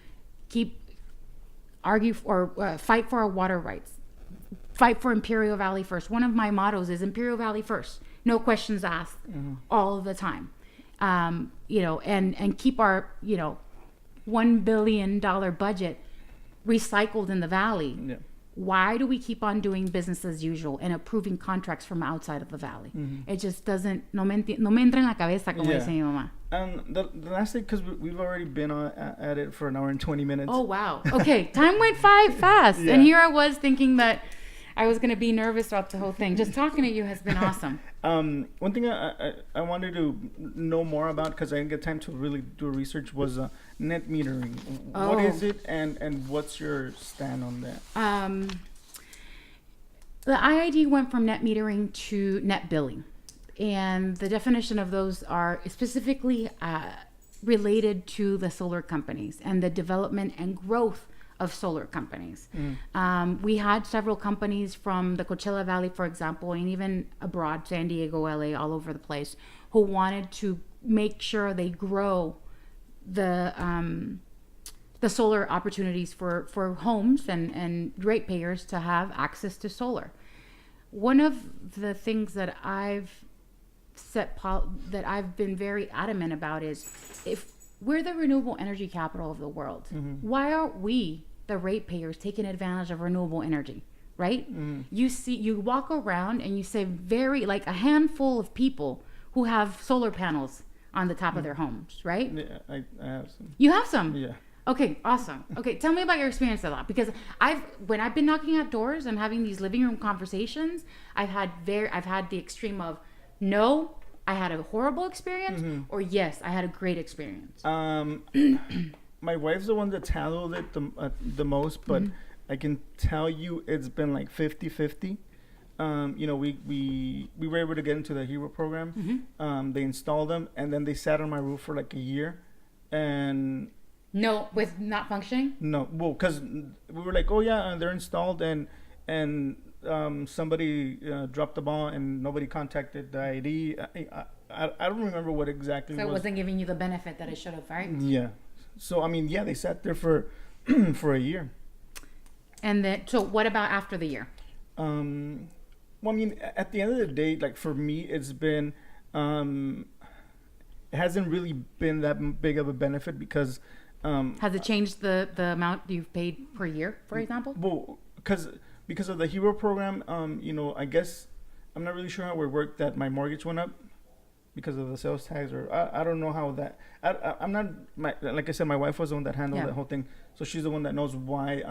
fight for our water rights, fight for Imperial Valley first. One of my mottos is Imperial Valley first, no questions asked, all the time. And keep our $1 billion budget recycled in the valley. Yeah. Why do we keep on doing business as usual and approving contracts from outside of the valley? It just doesn't, no me entra en la cabeza, como dice mi mamá. The last thing, because we've already been at it for an hour and 20 minutes. Oh, wow. Okay, time went fast. Yeah. And here I was thinking that I was going to be nervous throughout the whole thing. Just talking to you has been awesome. One thing I wanted to know more about, because I didn't get time to really do research, was net metering. What is it, and what's your stand on that? The IID went from net metering to net billing. And the definition of those are specifically related to the solar companies and the development and growth of solar companies. We had several companies from the Coachella Valley, for example, and even abroad, San Diego, LA, all over the place, who wanted to make sure they grow the solar opportunities for homes and ratepayers to have access to solar. One of the things that I've been very adamant about is, if we're the renewable energy capital of the world, why aren't we, the ratepayers, taking advantage of renewable energy, right? You walk around and you say a handful of people who have solar panels on the top of their homes, right? Yeah, I have some. You have some? Yeah. Okay, awesome. Okay, tell me about your experience with that, because when I've been knocking at doors and having these living room conversations, I've had the extreme of no, I had a horrible experience, or yes, I had a great experience. My wife's the one that's handled it the most, but I can tell you it's been like 50-50. We were able to get into the Hero program. They installed them, and then they sat on my roof for like a year, and with not functioning. No, well, because we were like, oh yeah, they're installed, and somebody dropped the ball and nobody contacted the ID. I don't remember what exactly. So it wasn't giving you the benefit that it should have, right? Yeah. So they sat there for for a year. And then, so what about after the year? At the end of the day, like for me, it's been it hasn't really been that big of a benefit, because has it changed the amount you've paid per year, for example? Well, because of the Hero program, I guess I'm not really sure how it worked, that my mortgage went up because of the sales tax, or I don't know how that. I'm not, like I said, my wife was the one that handled the whole thing, so she's the one that knows why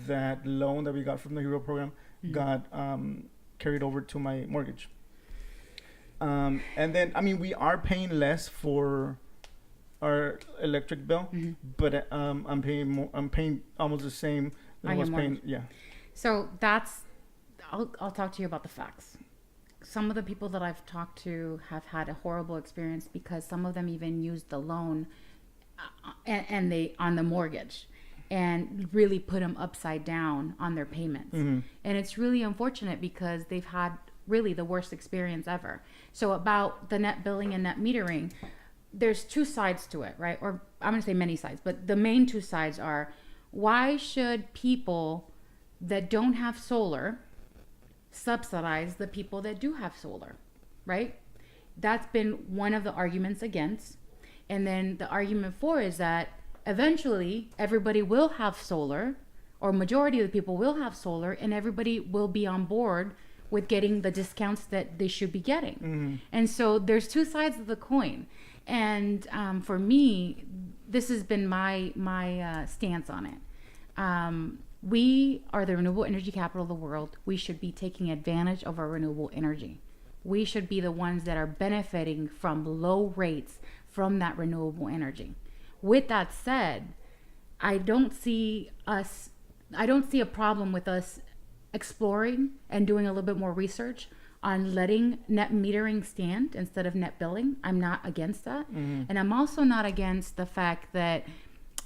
that loan that we got from the Hero program got carried over to my mortgage. And then we are paying less for our electric bill, but I'm paying more. I'm paying almost the same that I was paying. Yeah. So I'll talk to you about the facts. Some of the people that I've talked to have had a horrible experience, because some of them even used the loan and they on the mortgage, and really put them upside down on their payments. And it's really unfortunate, because they've had really the worst experience ever. So about the net billing and net metering, there's two sides to it, right? Or I'm going to say many sides, but the main two sides are, why should people that don't have solar subsidize the people that do have solar, right? That's been one of the arguments against. And then the argument for is that eventually everybody will have solar, or majority of the people will have solar, and everybody will be on board with getting the discounts that they should be getting. And so there's two sides of the coin. And for me, this has been my stance on it. We are the renewable energy capital of the world. We should be taking advantage of our renewable energy. We should be the ones that are benefiting from low rates from that renewable energy. With that said, I don't see us I don't see a problem with us exploring and doing a little bit more research on letting net metering stand instead of net billing. I'm not against that. And I'm also not against the fact that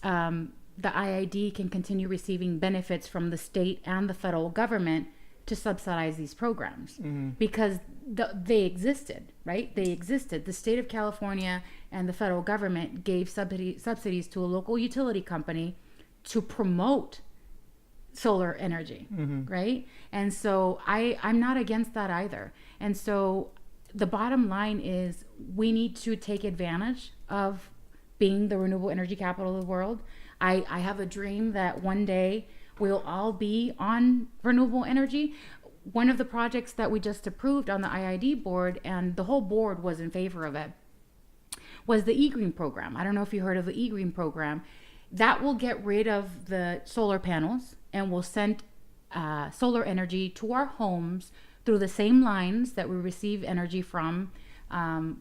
the IID can continue receiving benefits from the state and the federal government to subsidize these programs because they existed, right? They existed. The state of California and the federal government gave subsidies to a local utility company to promote solar energy, right? And so I'm not against that either. And so the bottom line is we need to take advantage of being the renewable energy capital of the world. I have a dream that one day we'll all be on renewable energy. One of the projects that we just approved on the IID board, and the whole board was in favor of it, was the eGreen program. I don't know if you heard of the eGreen program. That will get rid of the solar panels and will send solar energy to our homes through the same lines that we receive energy from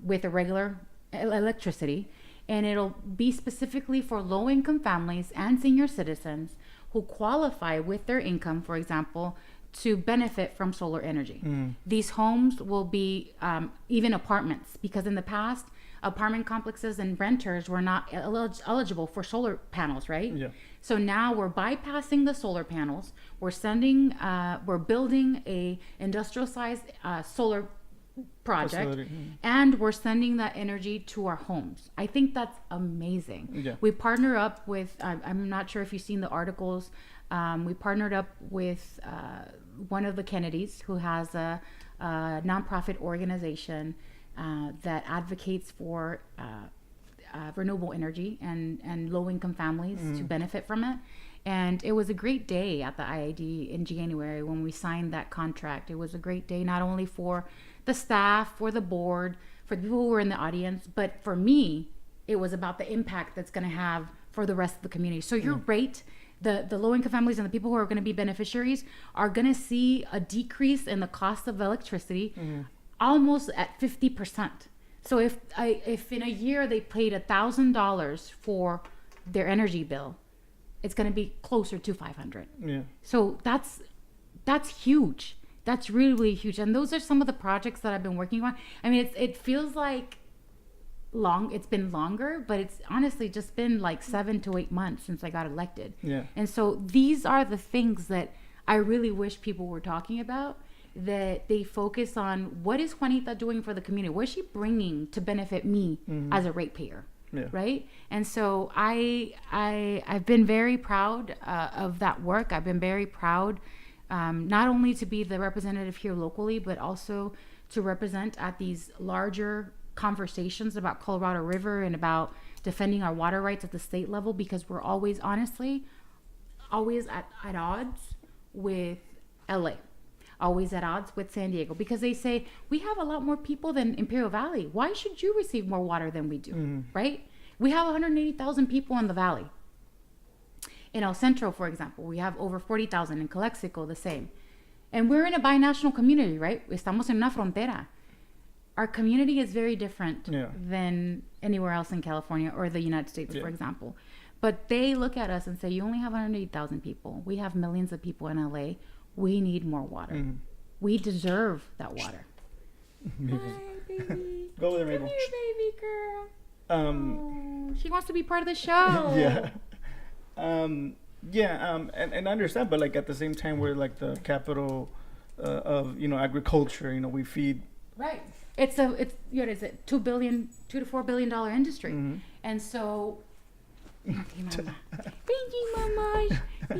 with a regular electricity. And it'll be specifically for low-income families and senior citizens who qualify with their income, for example, to benefit from solar energy. These homes will be even apartments, because in the past, apartment complexes and renters were not eligible for solar panels, right? Yeah. So now we're bypassing the solar panels. We're building a industrial-sized solar project, and we're sending that energy to our homes. I think that's amazing. Yeah. We partner up with, I'm not sure if you've seen the articles, we partnered up with one of the Kennedys who has a nonprofit organization that advocates for renewable energy and low-income families to benefit from it. And it was a great day at the IID in January when we signed that contract. It was a great day, not only for the staff, for the board, for the people who were in the audience, but for me, it was about the impact that's going to have for the rest of the community. So you're right. The low-income families and the people who are going to be beneficiaries are going to see a decrease in the cost of electricity almost at 50%. So if in a year they paid $1,000 for their energy bill, it's going to be closer to $500. Yeah. So that's huge. That's really, really huge. And those are some of the projects that I've been working on. I mean, it feels like it's been longer, but it's honestly just been like 7 to 8 months since I got elected. Yeah. And so these are the things that I really wish people were talking about, that they focus on what is Juanita doing for the community? What is she bringing to benefit me as a ratepayer? Yeah. Right. And so I've been very proud of that work. I've been very proud not only to be the representative here locally, but also to represent at these larger conversations about Colorado River and about defending our water rights at the state level, because we're always at odds with LA, always at odds with San Diego, because they say we have a lot more people than Imperial Valley. Why should you receive more water than we do? Right? We have 180,000 people in the valley. In El Centro, for example, we have over 40,000. In Calexico, the same. And we're in a binational community, right? Estamos en una frontera. Our community is very different than anywhere else in California or the United States, for example. But they look at us and say, you only have 180,000 people. We have millions of people in LA. We need more water. We deserve that water. Hi, baby. Go with her, Mabel. Come here, baby girl. She wants to be part of the show. Yeah. And I understand, but like at the same time, we're like the capital of agriculture. We feed. Right. It's what is it? $2 to $4 billion industry, and so. Okay, Mama. Thank you, Mama.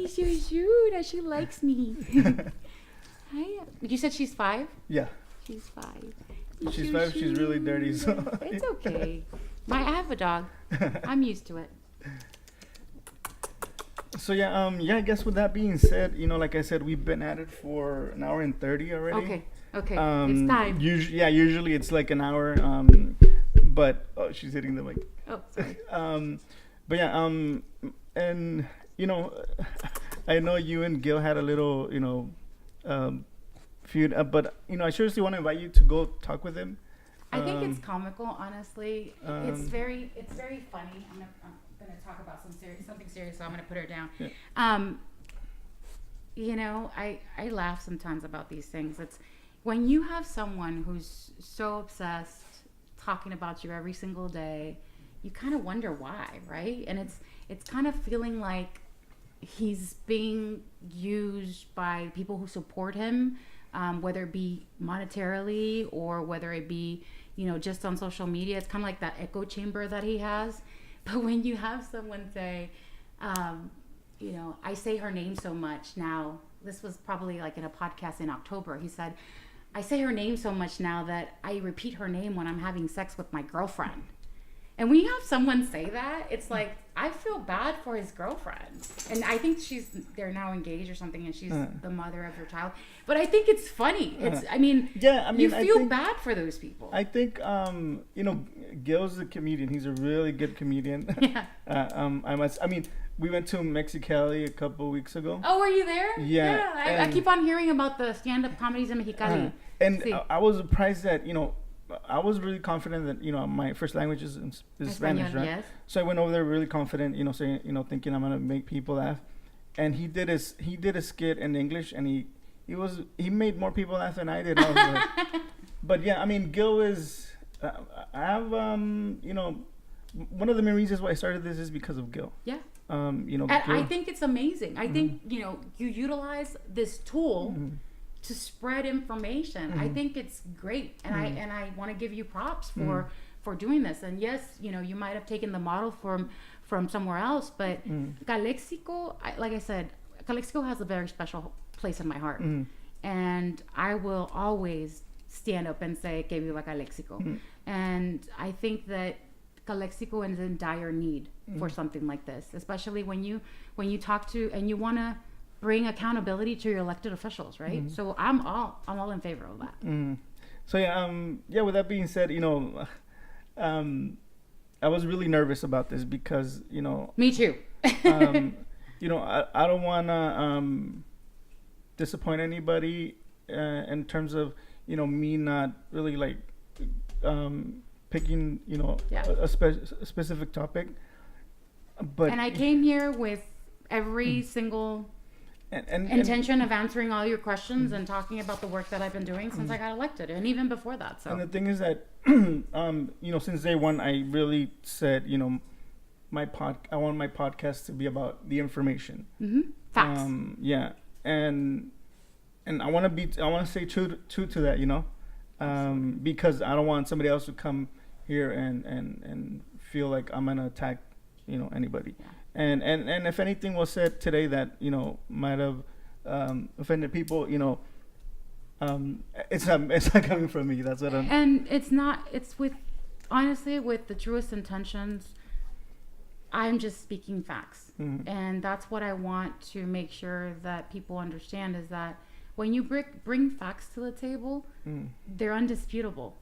She's so cute. She likes me. Hi. You said she's 5? Yeah. She's 5. She's 5. She's really dirty. So it's okay. I have a dog. I'm used to it. So I guess with that being said, like I said, we've been at it for an hour and 30 already. Okay. It's time. Usually it's like an hour. But she's hitting the mic. Oh, sorry. But and I know you and Gil had a little feud, but I seriously want to invite you to go talk with him. I think it's comical, honestly. It's very funny. I'm gonna talk about something serious, so I'm gonna put her down. Yeah. you know, I laugh sometimes about these things. It's when you have someone who's so obsessed talking about you every single day, you kind of wonder why, right? And it's kind of feeling like he's being used by people who support him, whether it be monetarily or whether it be, you know, just on social media. It's kind of like that echo chamber that he has. But when you have someone say, you know, I say her name so much now, this was probably like in a podcast in October, he said, I say her name so much now that I repeat her name when I'm having sex with my girlfriend. And when you have someone say that, it's like, I feel bad for his girlfriend. And I think they're now engaged or something, and she's the mother of her child. But I think it's funny. You feel bad for those people. I think, you know, Gil's a comedian. He's a really good comedian. Yeah. We went to Mexicali a couple of weeks ago. Oh, were you there? Yeah. I keep on hearing about the stand-up comedies in Mexicali. I was surprised that, you know, I was really confident that, you know, my first language is Spanish, right? Yes. So I went over there really confident, you know, saying, you know, thinking I'm gonna make people laugh. And he did a skit in English, and he made more people laugh than I did. I was like, but yeah, I mean, Gil is I have you know, one of the main reasons why I started this is because of Gil. Yeah. You know, and I think it's amazing. I think, you know, you utilize this tool to spread information. I think it's great, and I want to give you props for doing this. And yes, you know, you might have taken the model from somewhere else, but Calexico, like I said, Calexico has a very special place in my heart, and I will always stand up and say que viva Calexico. And I think that Calexico is in dire need for something like this, especially when you talk to and you want to bring accountability to your elected officials, right? So I'm all in favor of that. So yeah, with that being said, you know, I was really nervous about this because, you know, me too. You know, I don't want to disappoint anybody in terms of, you know, me not really like picking, you know, a specific topic. And I came here with every single intention of answering all your questions and talking about the work that I've been doing since I got elected, and even before that. So. And the thing is that, you know, since day one, I really said, you know, I want my podcast to be about the information. Facts. Yeah, and I want to stay true to that, you know, because I don't want somebody else to come here and feel like I'm gonna attack, you know, anybody. Yeah. And if anything was said today that, you know, might have offended people, you know, it's not coming from me. That's what I'm. And it's not. It's honestly with the truest intentions. I'm just speaking facts, and that's what I want to make sure that people understand is that when you bring facts to the table, they're undisputable.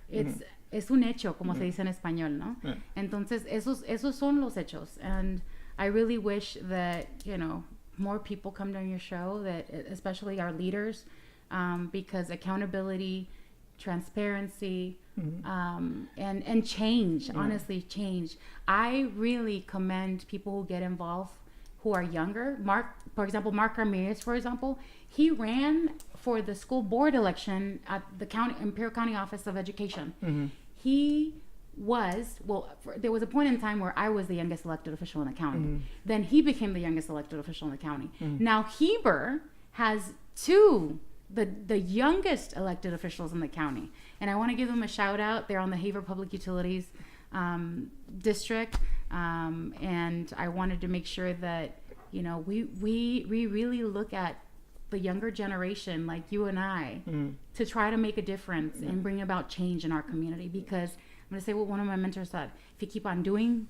Es un hecho, como se dice en español, ¿no? Yeah. Entonces, esos son los hechos. And I really wish that, you know, more people come to your show, that especially our leaders, because accountability, transparency, and change, honestly, change. I really commend people who get involved who are younger. For example, Mark Ramirez, for example, he ran for the school board election at the Imperial County Office of Education. He was, there was a point in time where I was the youngest elected official in the county. Then he became the youngest elected official in the county. Now Heber has the youngest elected officials in the county. And I want to give them a shout out. They're on the Heber Public Utilities district. And I wanted to make sure that, you know, we really look at the younger generation like you and I to try to make a difference and bring about change in our community. Because I'm going to say what one of my mentors said: if you keep on doing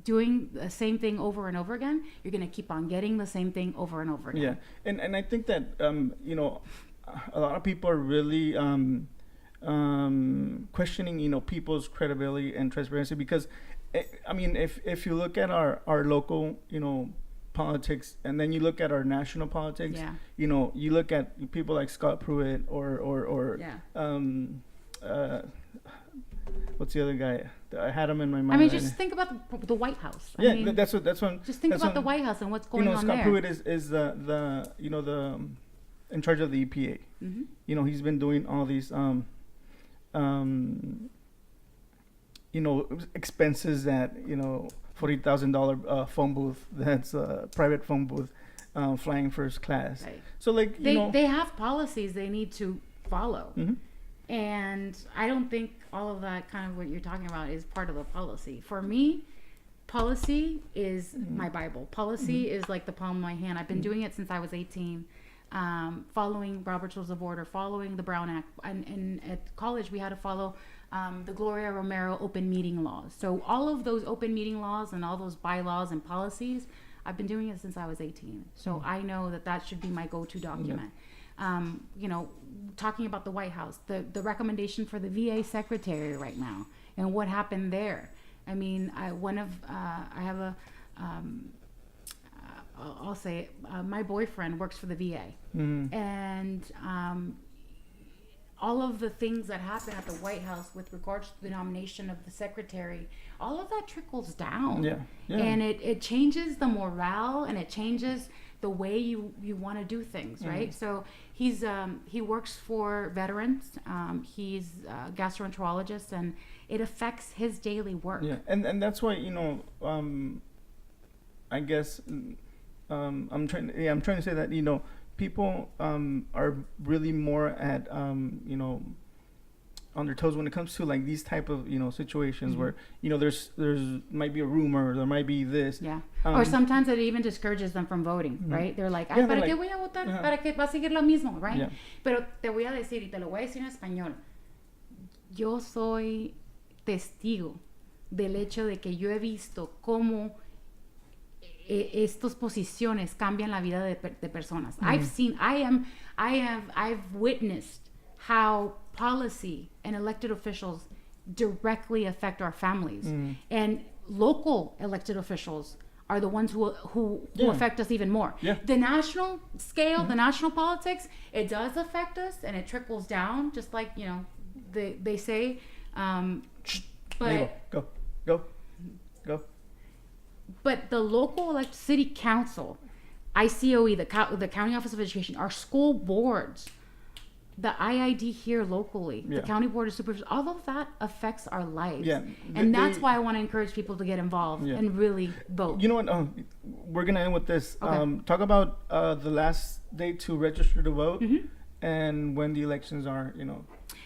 the same thing over and over again, you're going to keep on getting the same thing over and over again. Yeah. And I think that, you know, a lot of people are really questioning, you know, people's credibility and transparency, because, I mean, if you look at our local, you know, politics, and then you look at our national politics, you know, you look at people like Scott Pruitt or what's the other guy? I had them in my mind. I mean, just think about the White House. I mean, that's what. Just think about the White House and what's going on there. Scott Pruitt is the in charge of the EPA. Mm-hmm. He's been doing all these expenses that $40,000 phone booth. That's a private phone booth, flying first class. Right. So they have policies they need to follow. Mm-hmm. And I don't think all of that kind of what you're talking about is part of the policy. For me, policy is my Bible. Policy is like the palm of my hand. I've been doing it since I was 18, following Robert's Rules of Order, following the Brown Act. And at college, we had to follow the Gloria Romero open meeting laws. So all of those open meeting laws and all those bylaws and policies, I've been doing it since I was 18. So I know that should be my go-to document. Talking about the White House, the recommendation for the VA secretary right now and what happened there. I mean, I'll say it, my boyfriend works for the VA, and all of the things that happen at the White House with regards to the nomination of the secretary, all of that trickles down. Yeah. And it changes the morale and it changes the way you want to do things, right? So he works for veterans. He's a gastroenterologist, and it affects his daily work. Yeah, and that's why I guess I'm trying to say that people are really more at on their toes when it comes to like these type of situations where there's might be a rumor, there might be this, or sometimes it even discourages them from voting, right? They're like, ¿para qué voy a votar? ¿Para qué va a seguir lo mismo, right? Pero te voy a decir, y te lo voy a decir en español, yo soy testigo del hecho de que yo he visto cómo estas posiciones cambian la vida de personas. I've witnessed how policy and elected officials directly affect our families, and local elected officials are the ones who affect us even more. The national scale, the national politics, it does affect us and it trickles down, just like they say, but go. But the local city council, ICOE, the County Office of Education, our school boards, the IID here locally, the County Board of Supervisors, all of that affects our lives. And that's why I want to encourage people to get involved and really vote. You know what? We're going to end with this. Okay. Talk about the last day to register to vote and when the elections are,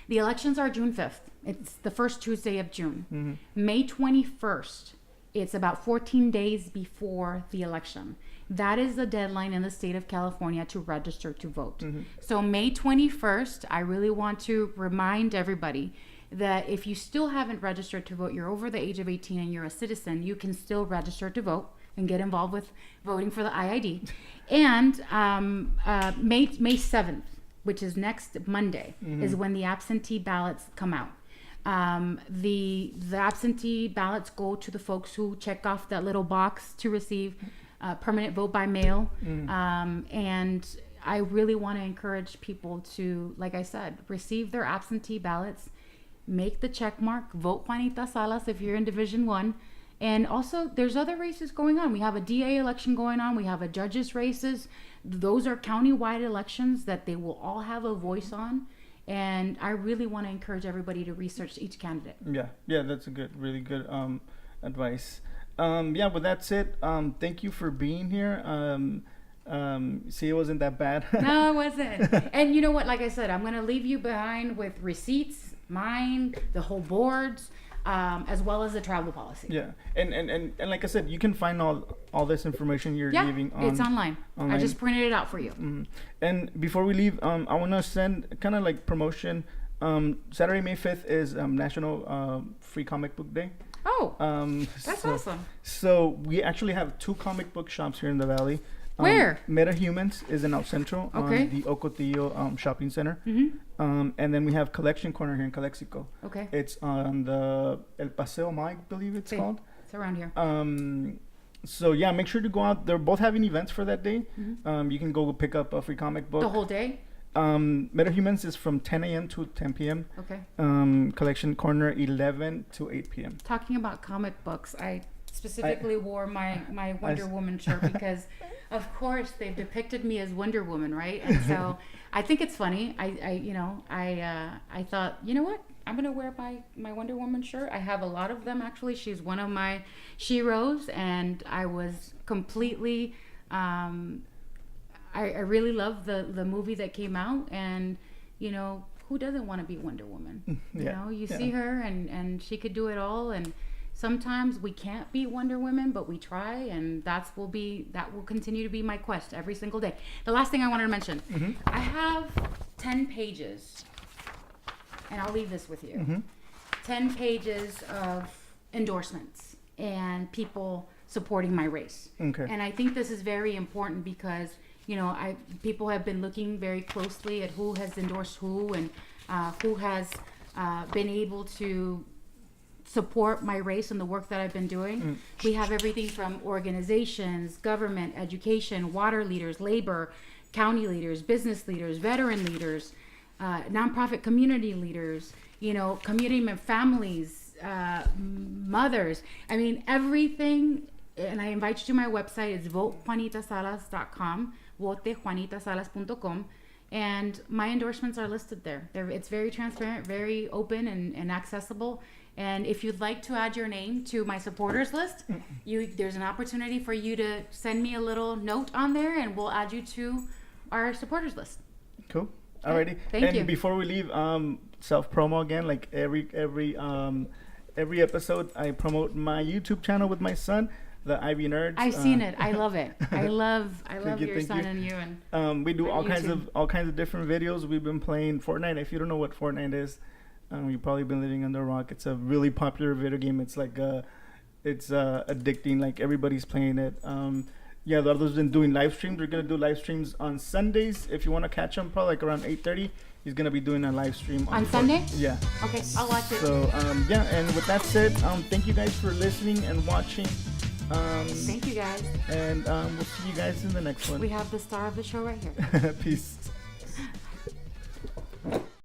The elections are June 5th. It's the first Tuesday of June. May 21st. It's about 14 days before the election. That is the deadline in the state of California to register to vote. So May 21st, I really want to remind everybody that if you still haven't registered to vote, you're over the age of 18 and you're a citizen, you can still register to vote and get involved with voting for the IID. And May 7th, which is next Monday, is when the absentee ballots come out. The absentee ballots go to the folks who check off that little box to receive permanent vote by mail. And I really want to encourage people to, like I said, receive their absentee ballots, make the check mark, vote Juanita Salas if you're in Division 1. And also, there's other races going on. We have a DA election going on. We have a judges races. Those are county-wide elections that they will all have a voice on. And I really want to encourage everybody to research each candidate. Yeah, that's a really good advice. But that's it. Thank you for being here. See, it wasn't that bad. No, it wasn't. And you know what? Like I said, I'm going to leave you behind with receipts, mine, the whole boards, as well as the travel policy. Yeah, and like I said, you can find all this information you're giving on. It's online. I just printed it out for you. And before we leave, I want to send kind of like promotion. Saturday, May 5th is National Free Comic Book Day. Oh, that's awesome. So we actually have 2 comic book shops here in the Valley. Where? MetaHumans is in El Centro on the Ocotillo shopping center. And then we have Collection Corner here in Calexico. Okay. It's on the El Paseo, I believe it's called. It's around here. So yeah, make sure to go out. They're both having events for that day. You can go pick up a free comic book. The whole day? Metahumans is from 10 a.m. to 10 p.m. Okay. Collection Corner 11 to 8 p.m. Talking about comic books, I specifically wore my Wonder Woman shirt because, of course, they've depicted me as Wonder Woman, right? And so I think it's funny. I thought, you know what? I'm gonna wear my Wonder Woman shirt. I have a lot of them actually. She's one of my sheroes, and I was completely. I really love the movie that came out, and who doesn't want to be Wonder Woman? You see her, and she could do it all, and sometimes we can't be Wonder Woman, but we try, and that will continue to be my quest every single day. The last thing I wanted to mention, I have 10 pages, and I'll leave this with you. 10 pages of endorsements and people supporting my race. Okay. And I think this is very important because people have been looking very closely at who has endorsed who and who has been able to support my race and the work that I've been doing. We have everything from organizations, government, education, water leaders, labor, county leaders, business leaders, veteran leaders, nonprofit community leaders, community families, mothers. I mean, everything. And I invite you to my website. It's votejuanitasalas.com, votejuanitasalas.com. And my endorsements are listed there. It's very transparent, very open and accessible. And if you'd like to add your name to my supporters list, there's an opportunity for you to send me a little note on there, and we'll add you to our supporters list. Cool. Alrighty. Thank you. And before we leave, self promo again. Like every episode, I promote my YouTube channel with my son, the Ivy Nerds. I've seen it. I love it. I love your son you. and you. And we do all kinds of different videos. We've been playing Fortnite. If you don't know what Fortnite is, you've probably been living under a rock. It's a really popular video game. It's like it's addicting. Like everybody's playing it. The others been doing live streams. We're gonna do live streams on Sundays. If you want to catch him, probably like around 8:30. He's gonna be doing a live stream on Sunday. Yeah. Okay, I'll watch it. So and with that said, thank you guys for listening and watching. Thank you guys. And we'll see you guys in the next one. We have the star of the show right here. Peace.